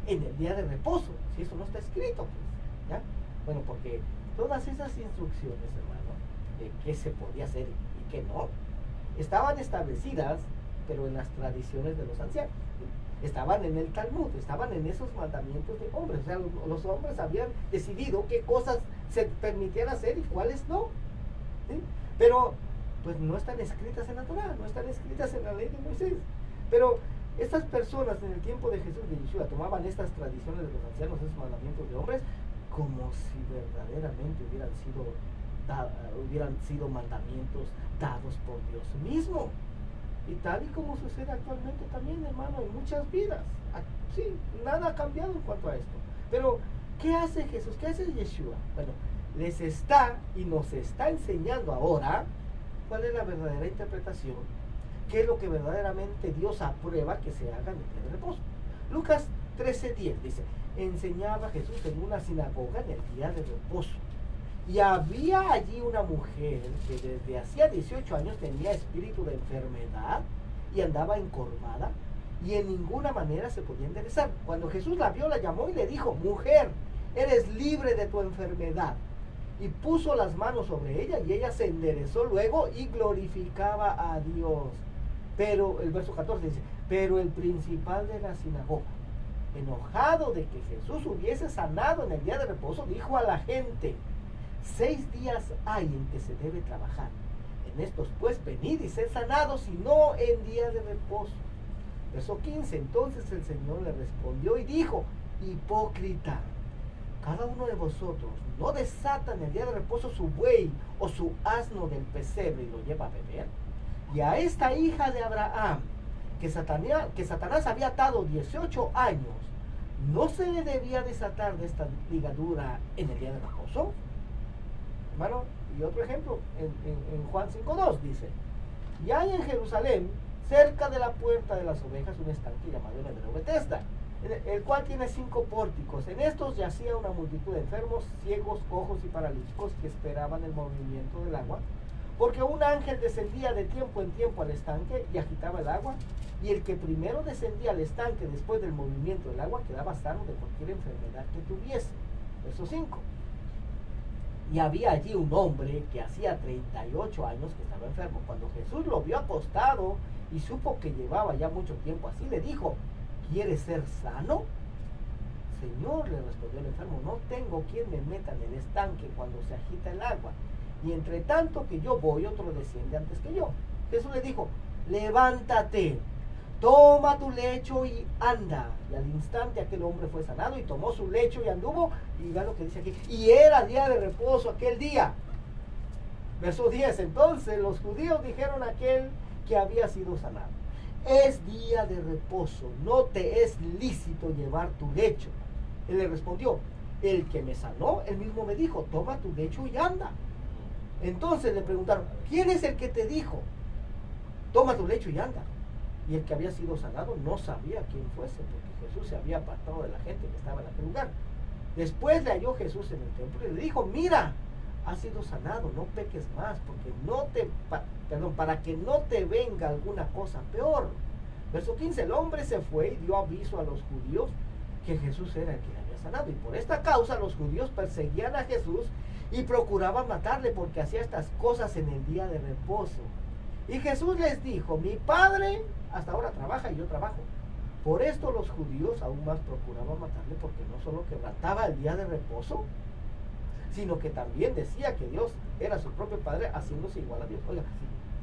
en el día de reposo? Si eso no está escrito, pues, ¿ya? Bueno, porque todas esas instrucciones, hermano, de qué se podía hacer y qué no, estaban establecidas, pero en las tradiciones de los ancianos. Estaban en el Talmud, estaban en esos mandamientos de hombres. O sea, los hombres habían decidido qué cosas se permitían hacer y cuáles no, ¿sí? Pero pues no están escritas en la Torá, no están escritas en la ley de Moisés. Pero estas personas en el tiempo de Jesús de Yeshua tomaban estas tradiciones de los ancianos, esos mandamientos de hombres, como si verdaderamente hubieran sido mandamientos dados por Dios mismo. Y tal y como sucede actualmente también, hermano, en muchas vidas. Sí, nada ha cambiado en cuanto a esto. Pero, ¿qué hace Jesús? ¿Qué hace Yeshua? Bueno, les está y nos está enseñando ahora cuál es la verdadera interpretación, qué es lo que verdaderamente Dios aprueba que se haga en el día de reposo. Lucas 13:10 dice, enseñaba Jesús en una sinagoga en el día de reposo. Y había allí una mujer que desde hacía 18 años tenía espíritu de enfermedad y andaba encorvada y en ninguna manera se podía enderezar. Cuando Jesús la vio, la llamó y le dijo, mujer, eres libre de tu enfermedad. Y puso las manos sobre ella y ella se enderezó luego y glorificaba a Dios. Pero el verso 14 dice, pero el principal de la sinagoga, enojado de que Jesús hubiese sanado en el día de reposo, dijo a la gente, 6 días hay en que se debe trabajar. En estos pues venid y sed sanados, y no en día de reposo. Verso 15, entonces el Señor le respondió y dijo, hipócrita, cada uno de vosotros no desata en el día de reposo su buey o su asno del pesebre y lo lleva a beber. Y a esta hija de Abraham, que Satanás había atado 18 años, ¿no se le debía desatar de esta ligadura en el día de reposo? Hermano, y otro ejemplo, en Juan 5:2 dice, y hay en Jerusalén, cerca de la puerta de las ovejas, un estanque llamado en hebreo Betesda, el cual tiene 5 pórticos. En estos yacía una multitud de enfermos, ciegos, cojos y paralíticos que esperaban el movimiento del agua, porque un ángel descendía de tiempo en tiempo al estanque y agitaba el agua, y el que primero descendía al estanque después del movimiento del agua quedaba sano de cualquier enfermedad que tuviese. Verso 5. Y había allí un hombre que hacía 38 años que estaba enfermo. Cuando Jesús lo vio acostado y supo que llevaba ya mucho tiempo así, le dijo, ¿quieres ser sano? Señor, le respondió el enfermo, no tengo quien me meta en el estanque cuando se agita el agua. Y entre tanto que yo voy, otro desciende antes que yo. Jesús le dijo, levántate, toma tu lecho y anda. Y al instante aquel hombre fue sanado y tomó su lecho y anduvo. Y vean lo que dice aquí. Y era día de reposo aquel día. Verso 10. Entonces los judíos dijeron a aquel que había sido sanado, es día de reposo, no te es lícito llevar tu lecho. Él le respondió, el que me sanó, él mismo me dijo, toma tu lecho y anda. Entonces le preguntaron, ¿quién es el que te dijo? Toma tu lecho y anda. Y el que había sido sanado no sabía quién fuese, porque Jesús se había apartado de la gente que estaba en aquel lugar. Después le halló Jesús en el templo y le dijo, mira, has sido sanado, no peques más, porque para que no te venga alguna cosa peor. Verso 15, el hombre se fue y dio aviso a los judíos que Jesús era el que le había sanado. Y por esta causa los judíos perseguían a Jesús y procuraban matarle porque hacía estas cosas en el día de reposo. Y Jesús les dijo, mi Padre hasta ahora trabaja y yo trabajo. Por esto los judíos aún más procuraban matarle, porque no solo quebrantaba el día de reposo, sino que también decía que Dios era su propio Padre, haciéndose igual a Dios. Oiga,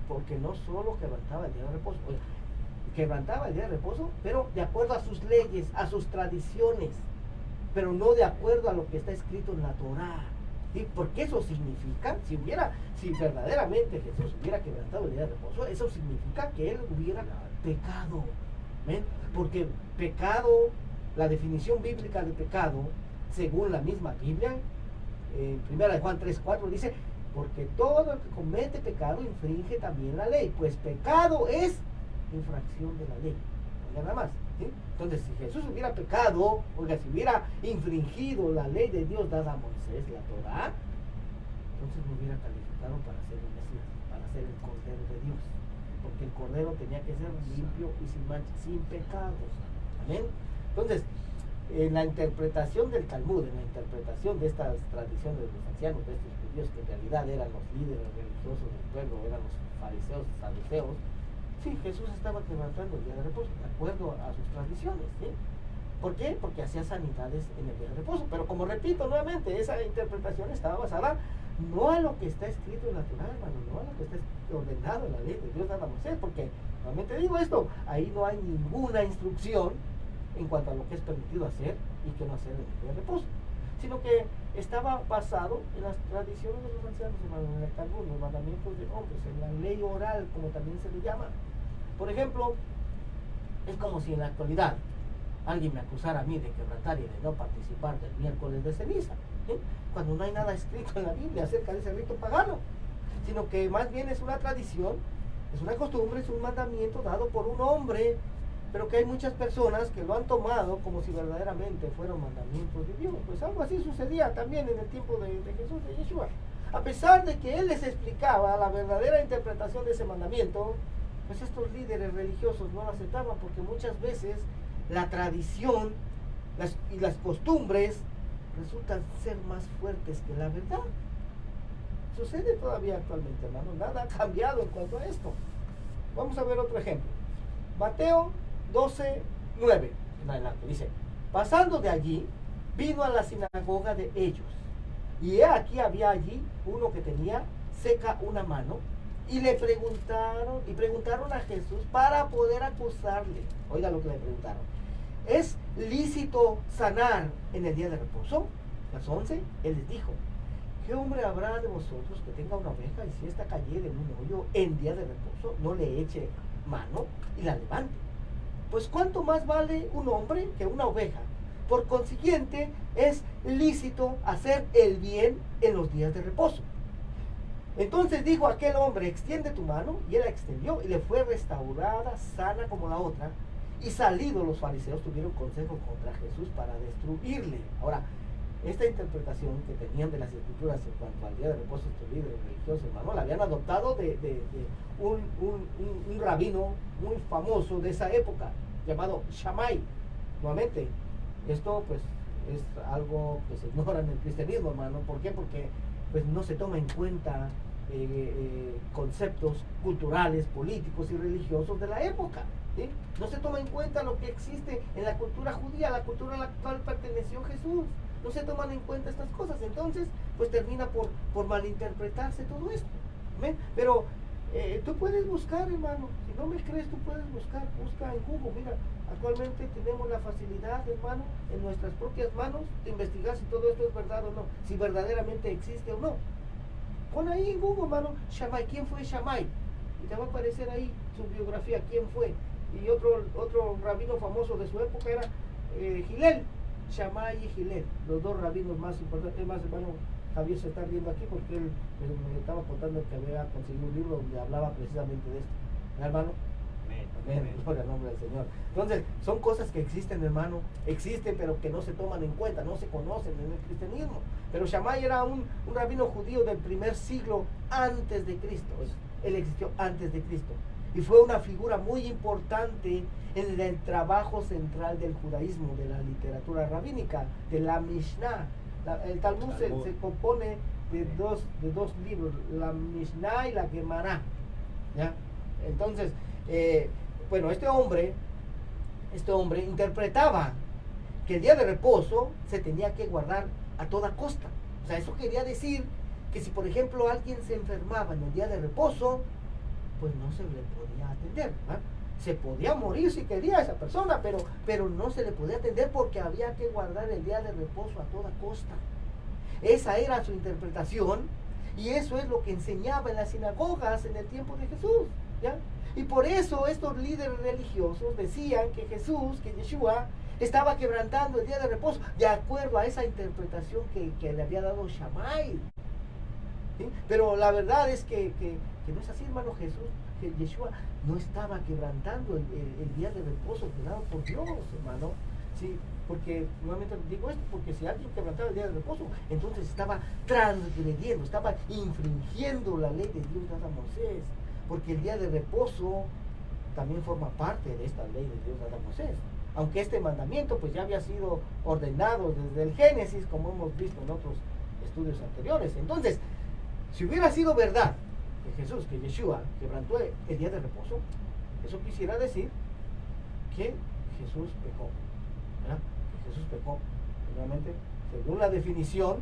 porque no solo quebrantaba el día de reposo, oiga, quebrantaba el día de reposo, pero de acuerdo a sus leyes, a sus tradiciones, pero no de acuerdo a lo que está escrito en la Torá. ¿Sí? Porque eso significa, si verdaderamente Jesús hubiera quebrantado el día de reposo, eso significa que él hubiera pecado. ¿Ven? Porque pecado, la definición bíblica de pecado, según la misma Biblia, en 1 Juan 3:4 dice, porque todo el que comete pecado infringe también la ley, pues pecado es infracción de la ley, no nada más. ¿Sí? Entonces, si Jesús hubiera pecado, oiga, si hubiera infringido la ley de Dios dada a Moisés, la Torá, entonces no hubiera calificado para ser el Mesías, para ser el Cordero de Dios, porque el Cordero tenía que ser limpio y sin mancha, sin pecados. Amén. Entonces, en la interpretación del Talmud, en la interpretación de estas tradiciones de los ancianos, de estos judíos que en realidad eran los líderes religiosos del pueblo, eran los fariseos, saduceos, sí, Jesús estaba quebrantando el día de reposo, de acuerdo a sus tradiciones. ¿Sí? ¿Por qué? Porque hacía sanidades en el día de reposo. Pero como repito nuevamente, esa interpretación estaba basada no a lo que está escrito en la Torá, hermano, no a lo que está ordenado en la ley de Dios dada a Moisés, porque nuevamente digo esto, ahí no hay ninguna instrucción en cuanto a lo que es permitido hacer y qué no hacer en el día de reposo, sino que estaba basado en las tradiciones de los ancianos, en el Talmud, los mandamientos de hombres, en la ley oral, como también se le llama. Por ejemplo, es como si en la actualidad alguien me acusara a mí de quebrantar y de no participar del miércoles de ceniza, ¿sí? Cuando no hay nada escrito en la Biblia acerca de ese rito pagano, sino que más bien es una tradición, es una costumbre, es un mandamiento dado por un hombre pero que hay muchas personas que lo han tomado como si verdaderamente fueran mandamientos de Dios. Pues algo así sucedía también en el tiempo de Jesús, de Yeshua. A pesar de que él les explicaba la verdadera interpretación de ese mandamiento, pues estos líderes religiosos no lo aceptaban, porque muchas veces la tradición y las costumbres resultan ser más fuertes que la verdad. Sucede todavía actualmente, hermano. Nada ha cambiado en cuanto a esto. Vamos a ver otro ejemplo. Mateo 12:9 en adelante. Dice: pasando de allí, vino a la sinagoga de ellos. Y he aquí había allí uno que tenía seca una mano. Y le preguntaron a Jesús para poder acusarle. Oiga lo que le preguntaron: ¿es lícito sanar en el día de reposo? Verso 11, él les dijo: ¿qué hombre habrá de vosotros que tenga una oveja y si ésta cayere en un hoyo en día de reposo, no le eche mano y la levante? Pues cuánto más vale un hombre que una oveja. Por consiguiente, es lícito hacer el bien en los días de reposo. Entonces dijo aquel hombre: extiende tu mano, y él la extendió y le fue restaurada sana como la otra. Y salidos los fariseos tuvieron consejo contra Jesús para destruirle. Ahora, esta interpretación que tenían de las escrituras en cuanto al día de reposo, estos líderes religiosos, hermano, la habían adoptado de un rabino muy famoso de esa época, llamado Shammai. Nuevamente, esto pues es algo que se ignora en el cristianismo, hermano. ¿Por qué? Porque pues no se toma en cuenta conceptos culturales, políticos y religiosos de la época, ¿sí? No se toma en cuenta lo que existe en la cultura judía, la cultura a la cual perteneció Jesús. No se toman en cuenta estas cosas. Entonces pues termina por malinterpretarse todo esto. ¿Ven? Pero tú puedes buscar, hermano. Si no me crees, tú puedes busca en Google. Mira, actualmente tenemos la facilidad, hermano, en nuestras propias manos de investigar si todo esto es verdad o no, si verdaderamente existe o no. Pon ahí en Google, hermano, Shammai. ¿Quién fue Shammai? Y te va a aparecer ahí su biografía, quién fue. Y otro rabino famoso de su época era Hillel. Shammai y Hillel, los dos rabinos más importantes. Más, hermano, Javier se está riendo aquí porque él me estaba contando que había conseguido un libro donde hablaba precisamente de esto. Hermano, amén, gloria al nombre del Señor. Entonces, son cosas que existen, hermano, existen, pero que no se toman en cuenta, no se conocen en el cristianismo. Pero Shammai era un rabino judío del primer siglo antes de Cristo. Él existió antes de Cristo y fue una figura muy importante en el trabajo central del judaísmo, de la literatura rabínica, de la Mishnah. El Talmud se compone de dos libros, la Mishnah y la Gemara, ¿ya? Entonces, bueno, este hombre interpretaba que el día de reposo se tenía que guardar a toda costa. O sea, eso quería decir que si por ejemplo alguien se enfermaba en el día de reposo, pues no se le podía atender, ¿verdad? Se podía morir si quería esa persona, pero no se le podía atender porque había que guardar el día de reposo a toda costa. Esa era su interpretación y eso es lo que enseñaba en las sinagogas en el tiempo de Jesús, ¿ya? Y por eso estos líderes religiosos decían que Jesús, que Yeshua, estaba quebrantando el día de reposo de acuerdo a esa interpretación que le había dado Shammai, ¿sí? Pero la verdad es que no es así, hermano. Jesús, que Yeshua no estaba quebrantando el día de reposo dado por Dios, hermano, ¿sí? Porque, nuevamente digo esto, porque si alguien quebrantaba el día de reposo, entonces estaba transgrediendo, estaba infringiendo la ley de Dios dada a Moisés, porque el día de reposo también forma parte de esta ley de Dios dada a Moisés, aunque este mandamiento pues ya había sido ordenado desde el Génesis, como hemos visto en otros estudios anteriores. Entonces, si hubiera sido verdad que Jesús, que Yeshua quebrantó el día de reposo, eso quisiera decir que Jesús pecó, ¿verdad? Que Jesús pecó, realmente, según la definición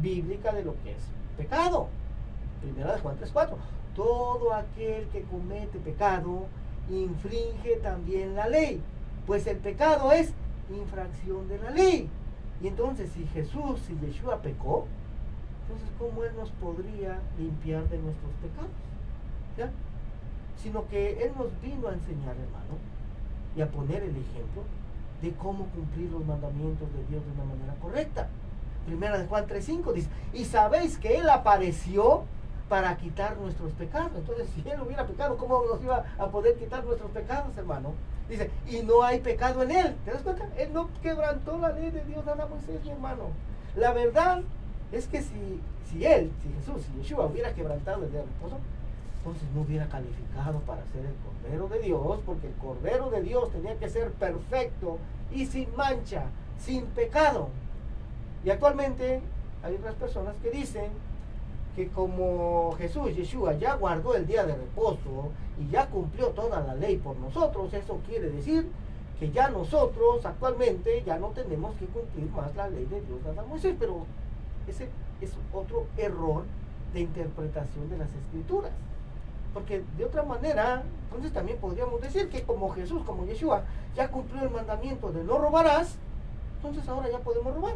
bíblica de lo que es pecado. Primera de Juan 3:4. Todo aquel que comete pecado infringe también la ley, pues el pecado es infracción de la ley. Y entonces, si Jesús, si Yeshua pecó, entonces ¿cómo Él nos podría limpiar de nuestros pecados? ¿Ya? Sino que Él nos vino a enseñar, hermano, y a poner el ejemplo de cómo cumplir los mandamientos de Dios de una manera correcta. Primera de Juan 3:5 dice: y sabéis que Él apareció para quitar nuestros pecados. Entonces, si Él hubiera pecado, ¿cómo nos iba a poder quitar nuestros pecados, hermano? Dice, y no hay pecado en Él. ¿Te das cuenta? Él no quebrantó la ley de Dios dada a Moisés, mi hermano. La verdad es que si Jesús, si Yeshua hubiera quebrantado el día de reposo, entonces no hubiera calificado para ser el Cordero de Dios, porque el Cordero de Dios tenía que ser perfecto y sin mancha, sin pecado. Y actualmente hay otras personas que dicen que como Jesús, Yeshua, ya guardó el día de reposo y ya cumplió toda la ley por nosotros, eso quiere decir que ya nosotros actualmente ya no tenemos que cumplir más la ley de Dios dada a Moisés. Pero ese es otro error de interpretación de las Escrituras. Porque de otra manera, entonces también podríamos decir que como Jesús, como Yeshua, ya cumplió el mandamiento de no robarás, entonces ahora ya podemos robar.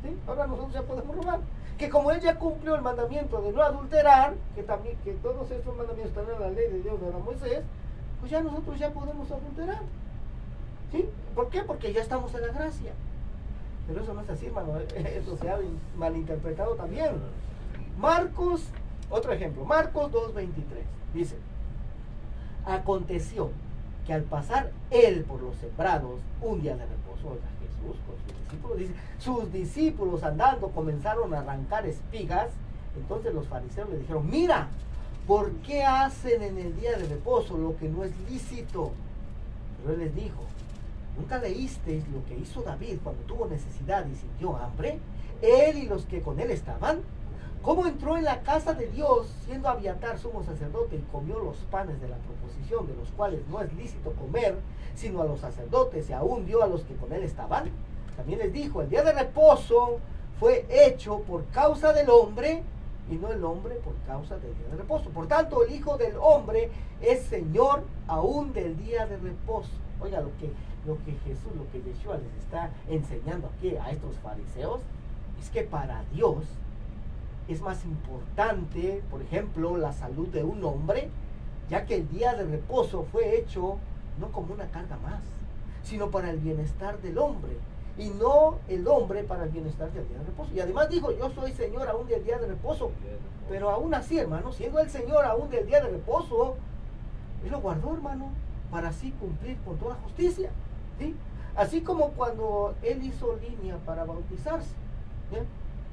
¿Sí? Ahora nosotros ya podemos robar. Que como Él ya cumplió el mandamiento de no adulterar, que también que todos estos mandamientos están en la ley de Dios de Moisés, pues ya nosotros ya podemos adulterar. ¿Sí? ¿Por qué? Porque ya estamos en la gracia. Pero eso no es así, hermano. Eso se ha malinterpretado también. Marcos, otro ejemplo, Marcos 2:23, dice: aconteció que al pasar Él por los sembrados un día de reposo, oiga, Jesús con sus discípulos, dice, sus discípulos andando comenzaron a arrancar espigas. Entonces los fariseos le dijeron: mira, ¿por qué hacen en el día de reposo lo que no es lícito? Pero Él les dijo: ¿nunca leísteis lo que hizo David cuando tuvo necesidad y sintió hambre? Él y los que con él estaban. ¿Cómo entró en la casa de Dios, siendo Abiatar sumo sacerdote, y comió los panes de la proposición, de los cuales no es lícito comer, sino a los sacerdotes, y aún dio a los que con él estaban? También les dijo: el día de reposo fue hecho por causa del hombre, y no el hombre por causa del día de reposo. Por tanto, el Hijo del Hombre es Señor aún del día de reposo. Oiga, lo que Jesús, lo que Yeshua les está enseñando aquí a estos fariseos, es que para Dios es más importante, por ejemplo, la salud de un hombre, ya que el día de reposo fue hecho no como una carga más, sino para el bienestar del hombre, y no el hombre para el bienestar del día de reposo. Y además dijo: yo soy Señor aún del día de reposo. Pero aún así, hermano, siendo el Señor aún del día de reposo, Él lo guardó, hermano, para así cumplir con toda justicia, ¿sí? Así como cuando Él hizo línea para bautizarse, ¿sí?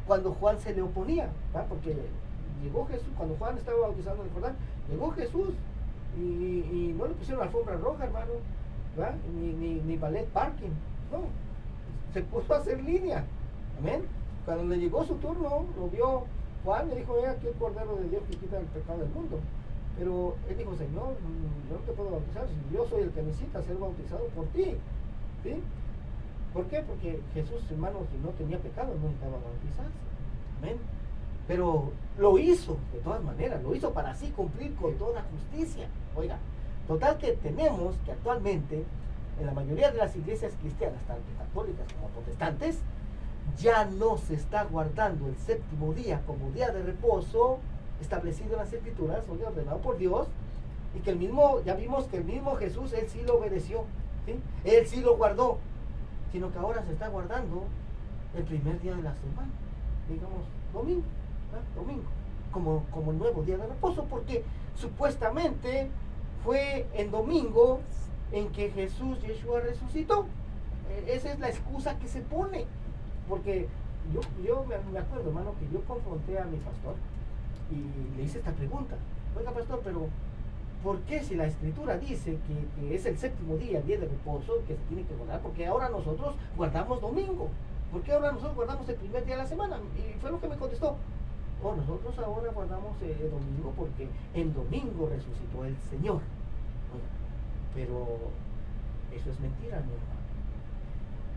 Cuando Juan se le oponía, ¿verdad? Porque llegó Jesús, cuando Juan estaba bautizando en el Jordán, llegó Jesús y no le pusieron alfombra roja, hermano, ¿verdad? Ni ballet parking, no, se puso a hacer línea, amén. Cuando le llegó su turno, lo vio Juan, le dijo: aquí el Cordero de Dios que quita el pecado del mundo. Pero él dijo: Señor, yo no te puedo bautizar, si yo soy el que necesita ser bautizado por ti, ¿sí? ¿Por qué? Porque Jesús, hermano, si no tenía pecado, no necesitaba bautizarse. Amén. Pero lo hizo, de todas maneras, lo hizo para así cumplir con toda justicia. Oiga, total que tenemos que actualmente, en la mayoría de las iglesias cristianas, tanto católicas como protestantes, ya no se está guardando el séptimo día como día de reposo establecido en las Escrituras, oiga, ordenado por Dios, y que el mismo, ya vimos que el mismo Jesús, Él sí lo obedeció, ¿sí? Él sí lo guardó, sino que ahora se está guardando el primer día de la semana, digamos domingo, ¿eh? Domingo, como el nuevo día de reposo, porque supuestamente fue en domingo en que Jesús, Yeshua, resucitó. Esa es la excusa que se pone, porque yo me acuerdo, hermano, que yo confronté a mi pastor y le hice esta pregunta: oiga, pastor, pero ¿por qué, si la Escritura dice que es el séptimo día, el día de reposo, que se tiene que guardar, por qué ahora nosotros guardamos domingo? ¿Por qué ahora nosotros guardamos el primer día de la semana? Y fue lo que me contestó: oh, nosotros ahora guardamos el domingo porque en domingo resucitó el Señor. Oiga, pero eso es mentira, mi hermano.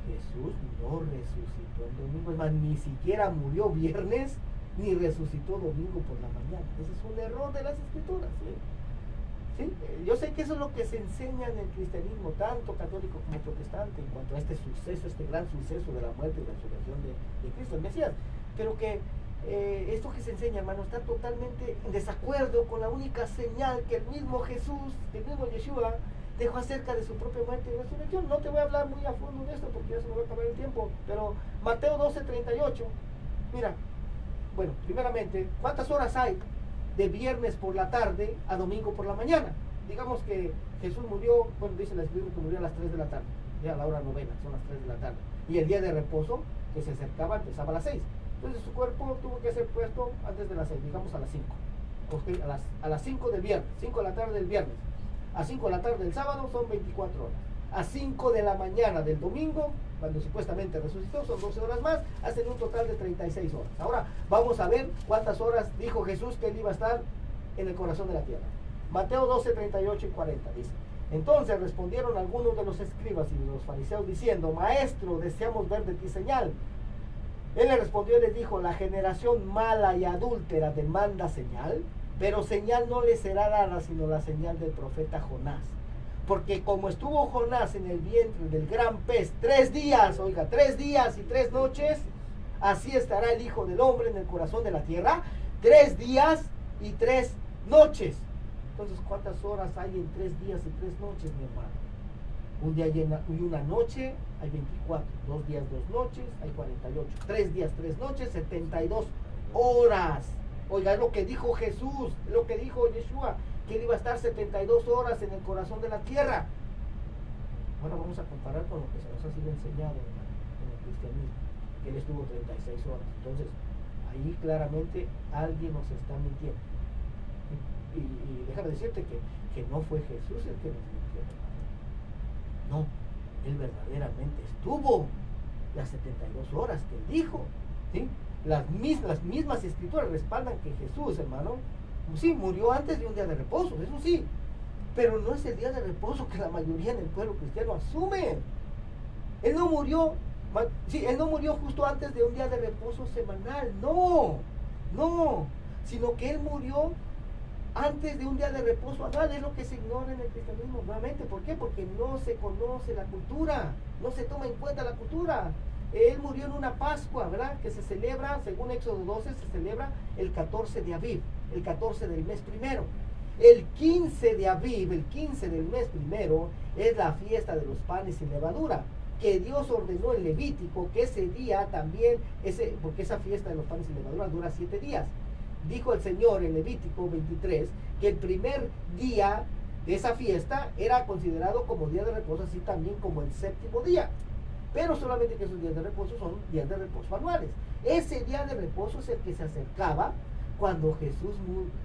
Jesús no resucitó el domingo, es más, ni siquiera murió viernes, ni resucitó domingo por la mañana. Ese es un error de las Escrituras, ¿sí? ¿Sí? Yo sé que eso es lo que se enseña en el cristianismo, tanto católico como protestante, en cuanto a este suceso, este gran suceso de la muerte y resurrección de Cristo, el Mesías, pero que esto que se enseña, hermano, está totalmente en desacuerdo con la única señal que el mismo Jesús, el mismo Yeshua, dejó acerca de su propia muerte y resurrección. No te voy a hablar muy a fondo de esto porque ya se me va a acabar el tiempo, pero Mateo 12:38, mira, bueno, primeramente, ¿cuántas horas hay de viernes por la tarde a domingo por la mañana. Digamos que Jesús murió, bueno, dice la Escritura que murió a las 3 de la tarde, ya a la hora novena, son las 3 de la tarde. Y el día de reposo que se acercaba empezaba a las 6. Entonces su cuerpo tuvo que ser puesto antes de las 6, digamos a las 5. Okay, a las 5 del viernes, 5 de la tarde del viernes, a 5 de la tarde del sábado son 24 horas. A 5 de la mañana del domingo, cuando supuestamente resucitó, son 12 horas más, hacen un total de 36 horas. Ahora vamos a ver cuántas horas dijo Jesús que él iba a estar en el corazón de la tierra. Mateo 12, 38 y 40 dice: entonces respondieron algunos de los escribas y de los fariseos diciendo: Maestro, deseamos ver de ti señal. Él le respondió y les dijo: la generación mala y adúltera demanda señal, pero señal no le será dada sino la señal del profeta Jonás. Porque como estuvo Jonás en el vientre del gran pez 3 días, oiga, 3 días y 3 noches, así estará el Hijo del Hombre en el corazón de la tierra, 3 días y 3 noches. Entonces, ¿cuántas horas hay en 3 días y 3 noches, mi hermano? Un día y una noche hay 24, 2 días, 2 noches hay 48, 3 días, 3 noches, 72 horas. Oiga, es lo que dijo Jesús, es lo que dijo Yeshua, que él iba a estar 72 horas en el corazón de la tierra. Ahora vamos a comparar con lo que se nos ha sido enseñado en el cristianismo, que él estuvo 36 horas. Entonces, ahí claramente alguien nos está mintiendo. Y déjame decirte que no fue Jesús el que nos mintió. No, él verdaderamente estuvo las 72 horas que él dijo, ¿sí? Las mismas escrituras respaldan que Jesús, hermano, sí, murió antes de un día de reposo, eso sí, pero no es el día de reposo que la mayoría en el pueblo cristiano asume. Él no murió, él no murió justo antes de un día de reposo semanal, no, sino que él murió antes de un día de reposo anual. Es lo que se ignora en el cristianismo nuevamente. ¿Por qué? Porque no se conoce la cultura, no se toma en cuenta la cultura. Él murió en una Pascua, ¿verdad? Que se celebra, según Éxodo 12, se celebra el 14 de Aviv, el 14 del mes primero. El 15 de Aviv, el 15 del mes primero, es la fiesta de los panes sin levadura, que Dios ordenó en Levítico que ese día también, porque esa fiesta de los panes sin levadura dura 7 días. Dijo el Señor en Levítico 23 que el primer día de esa fiesta era considerado como día de reposo, así también como el 7º día. Pero solamente que esos días de reposo son días de reposo anuales. Ese día de reposo es el que se acercaba cuando Jesús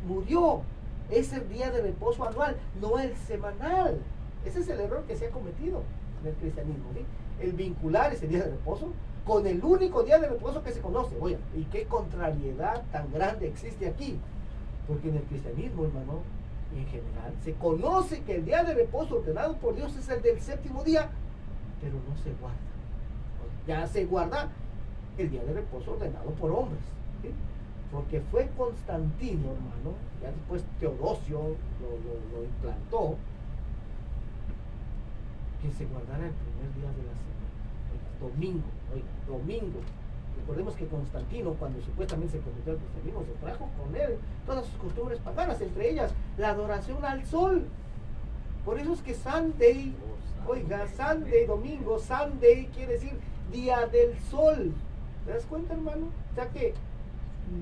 murió. Es el día de reposo anual, no el semanal. Ese es el error que se ha cometido en el cristianismo, ¿sí? El vincular ese día de reposo con el único día de reposo que se conoce. Oigan, y qué contrariedad tan grande existe aquí. Porque en el cristianismo, hermano, en general, se conoce que el día de reposo ordenado por Dios es el del 7º día, pero no se guarda. Ya se guarda el día de reposo ordenado por hombres, ¿sí? Porque fue Constantino, hermano, ya después Teodosio lo implantó, que se guardara el primer día de la semana, domingo. Recordemos que Constantino, cuando supuestamente se convirtió al cristianismo, se trajo con él todas sus costumbres paganas, entre ellas la adoración al sol. Por eso es que Sunday, Sunday, domingo, Sunday quiere decir día del sol. ¿Te das cuenta, hermano? O sea que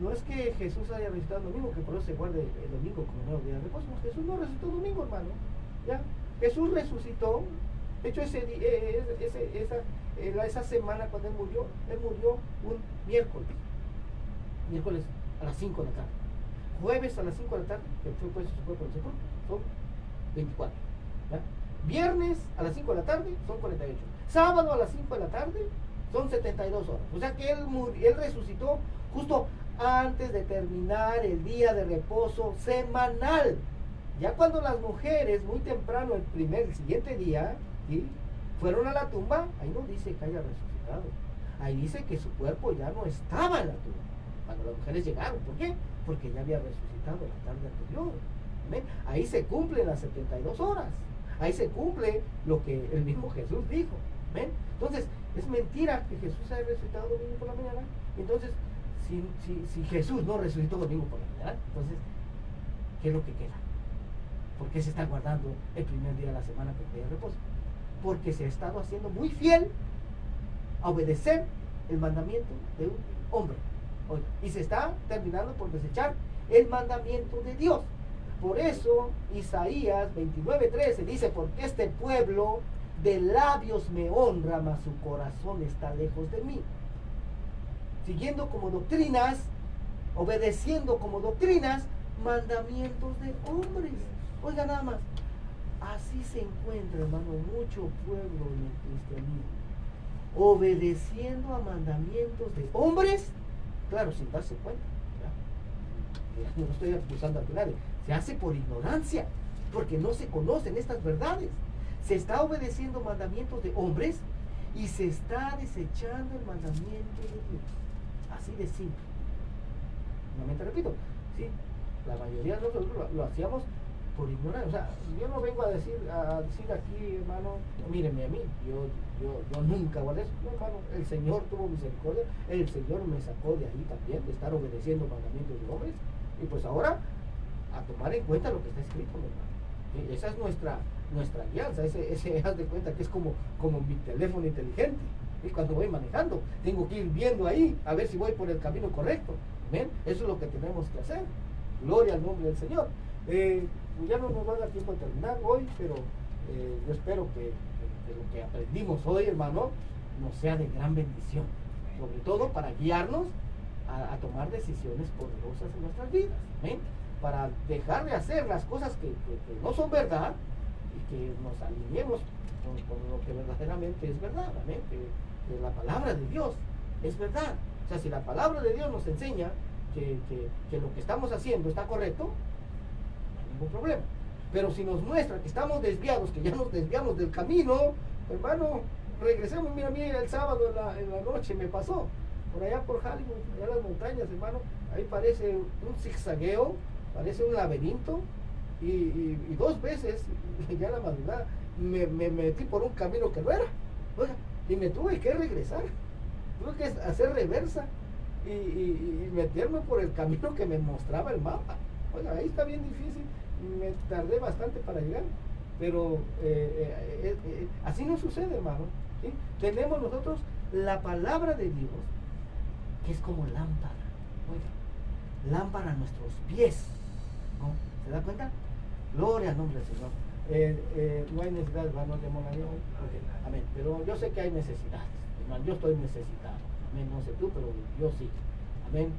no es que Jesús haya resucitado el domingo, que por eso se guarde el domingo como nuevo día de reposo. Jesús no resucitó el domingo, hermano. ¿Ya? Jesús resucitó. De hecho, esa semana cuando él murió un miércoles a las 5 de la tarde, jueves a las 5 de la tarde, que fue puesto su cuerpo en el sepulcro, son 24, ¿ya? Viernes a las 5 de la tarde son 48, sábado a las 5 de la tarde son 72 horas, o sea que él resucitó justo antes de terminar el día de reposo semanal. Ya cuando las mujeres muy temprano el siguiente día, ¿sí?, fueron a la tumba, ahí no dice que haya resucitado, ahí dice que su cuerpo ya no estaba en la tumba cuando las mujeres llegaron. ¿Por qué? Porque ya había resucitado la tarde anterior. ¿Ven? Ahí se cumplen las 72 horas, ahí se cumple lo que el mismo Jesús dijo. ¿Ven? Entonces es mentira que Jesús haya resucitado domingo por la mañana. Entonces si Jesús no resucitó domingo por la mañana, entonces ¿qué es lo que queda? ¿Por qué se está guardando el primer día de la semana como día de reposo? Porque se ha estado haciendo muy fiel a obedecer el mandamiento de un hombre. Y se está terminando por desechar el mandamiento de Dios. Por eso Isaías 29:13 dice, porque este pueblo de labios me honra, mas su corazón está lejos de mí. Siguiendo como doctrinas, obedeciendo como doctrinas, mandamientos de hombres. Oiga nada más, así se encuentra, hermano, mucho pueblo en el cristianismo, obedeciendo a mandamientos de hombres, claro, sin darse cuenta. No estoy acusando a nadie, se hace por ignorancia, porque no se conocen estas verdades. Se está obedeciendo mandamientos de hombres y se está desechando el mandamiento de Dios. Así de simple. Nuevamente repito, sí, la mayoría de nosotros lo hacíamos por ignorancia. O sea, yo no vengo a decir aquí, hermano, mírenme a mí, yo nunca guardé eso. No, hermano, el Señor tuvo misericordia, el Señor me sacó de ahí también, de estar obedeciendo mandamientos de hombres, y pues ahora a tomar en cuenta lo que está escrito, mi hermano. ¿Sí? Esa es nuestra guianza, ese haz de cuenta que es como mi teléfono inteligente. Y cuando voy manejando, tengo que ir viendo ahí, a ver si voy por el camino correcto. ¿Ven? Eso es lo que tenemos que hacer. Gloria al nombre del Señor. Ya no nos va a dar tiempo de terminar hoy, pero yo espero que lo que aprendimos hoy, hermano, nos sea de gran bendición. Sobre todo para guiarnos a tomar decisiones poderosas en nuestras vidas. ¿Ven? Para dejar de hacer las cosas que no son verdad y que nos alineemos con lo que verdaderamente es verdad. ¿Ven? Que la palabra de Dios es verdad. O sea, si la palabra de Dios nos enseña que lo que estamos haciendo está correcto, no hay ningún problema. Pero si nos muestra que estamos desviados, que ya nos desviamos del camino, hermano, regresemos. Mira, el sábado en la noche me pasó, por allá por Hollywood, allá en las montañas, hermano, ahí parece un zigzagueo, parece un laberinto, y 2 veces, ya en la madrugada, me metí por un camino que no era, oiga, y me tuve que regresar, tuve que hacer reversa, y meterme por el camino que me mostraba el mapa. Oiga, ahí está bien difícil, me tardé bastante para llegar, pero así no sucede, hermano, ¿sí? Tenemos nosotros la palabra de Dios, que es como lámpara, oiga, lámpara a nuestros pies, ¿no? ¿Se da cuenta? Gloria al nombre del Señor. No hay necesidad, hermano, de monarquía hoy. Okay. Amén. Pero yo sé que hay necesidades, hermano, yo estoy necesitado. Amén. No sé tú, pero yo sí. Amén.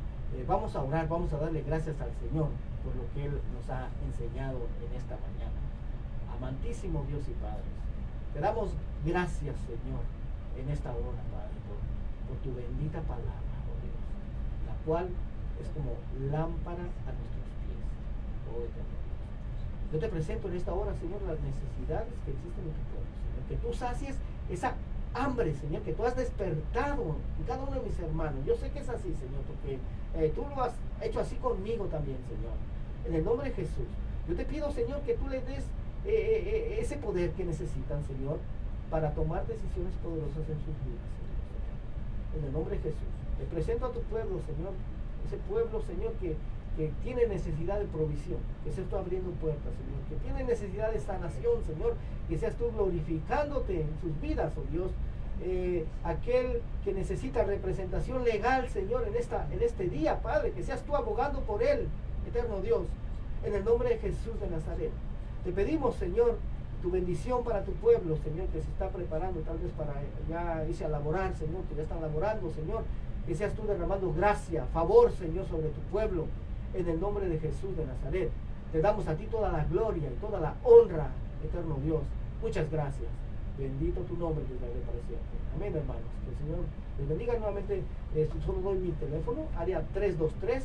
Vamos a orar, vamos a darle gracias al Señor por lo que Él nos ha enseñado en esta mañana. Amantísimo Dios y Padre, te damos gracias, Señor, en esta hora, Padre, por tu bendita palabra, oh Dios, la cual es como lámpara a nuestros pies, oh eterno Dios. Yo te presento en esta hora, Señor, las necesidades que existen en tu pueblo, Señor, que tú sacies esa hambre, Señor, que tú has despertado en cada uno de mis hermanos. Yo sé que es así, Señor, porque tú lo has hecho así conmigo también, Señor. En el nombre de Jesús, yo te pido, Señor, que tú les des ese poder que necesitan, Señor, para tomar decisiones poderosas en sus vidas, Señor. En el nombre de Jesús, te presento a tu pueblo, Señor, ese pueblo, Señor, que tiene necesidad de provisión, que seas tú abriendo puertas, Señor, que tiene necesidad de sanación, Señor, que seas tú glorificándote en sus vidas, oh Dios. Aquel que necesita representación legal, Señor, en este día, Padre, que seas tú abogando por él, eterno Dios, en el nombre de Jesús de Nazaret. Te pedimos, Señor, tu bendición para tu pueblo, Señor, que se está preparando tal vez para ya irse a laborar, Señor, que ya están laborando, Señor, que seas tú derramando gracia, favor, Señor, sobre tu pueblo, en el nombre de Jesús de Nazaret. Te damos a ti toda la gloria y toda la honra, eterno Dios. Muchas gracias. Bendito tu nombre desde ahora para siempre. Amén, hermanos. Que el Señor les bendiga nuevamente. Solo doy mi teléfono, área 323-595-6357,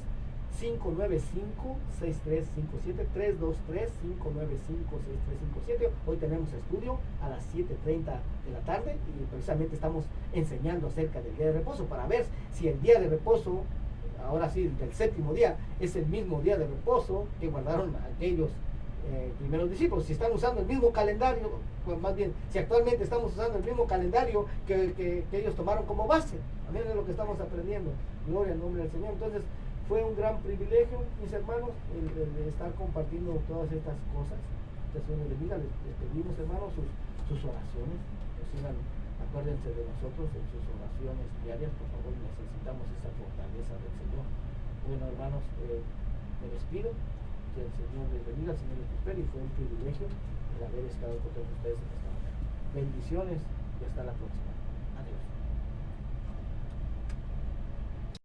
323-595-6357. Hoy tenemos estudio a las 7:30 de la tarde y precisamente estamos enseñando acerca del día de reposo para ver si el día de reposo, ahora sí, del 7º día, es el mismo día de reposo que guardaron aquellos primeros discípulos. Si están usando el mismo calendario, pues más bien, si actualmente estamos usando el mismo calendario que ellos tomaron como base. Amén, es lo que estamos aprendiendo. Gloria al nombre del Señor. Entonces, fue un gran privilegio, mis hermanos, el estar compartiendo todas estas cosas. Entonces, les pedimos, hermanos, sus oraciones. Acuérdense de nosotros en sus oraciones diarias, por favor, necesitamos esa fortaleza del Señor. Bueno, hermanos, me despido, que el Señor les bendiga, el Señor les prospere, y fue un privilegio el haber estado con todos ustedes en esta mañana. Bendiciones y hasta la próxima.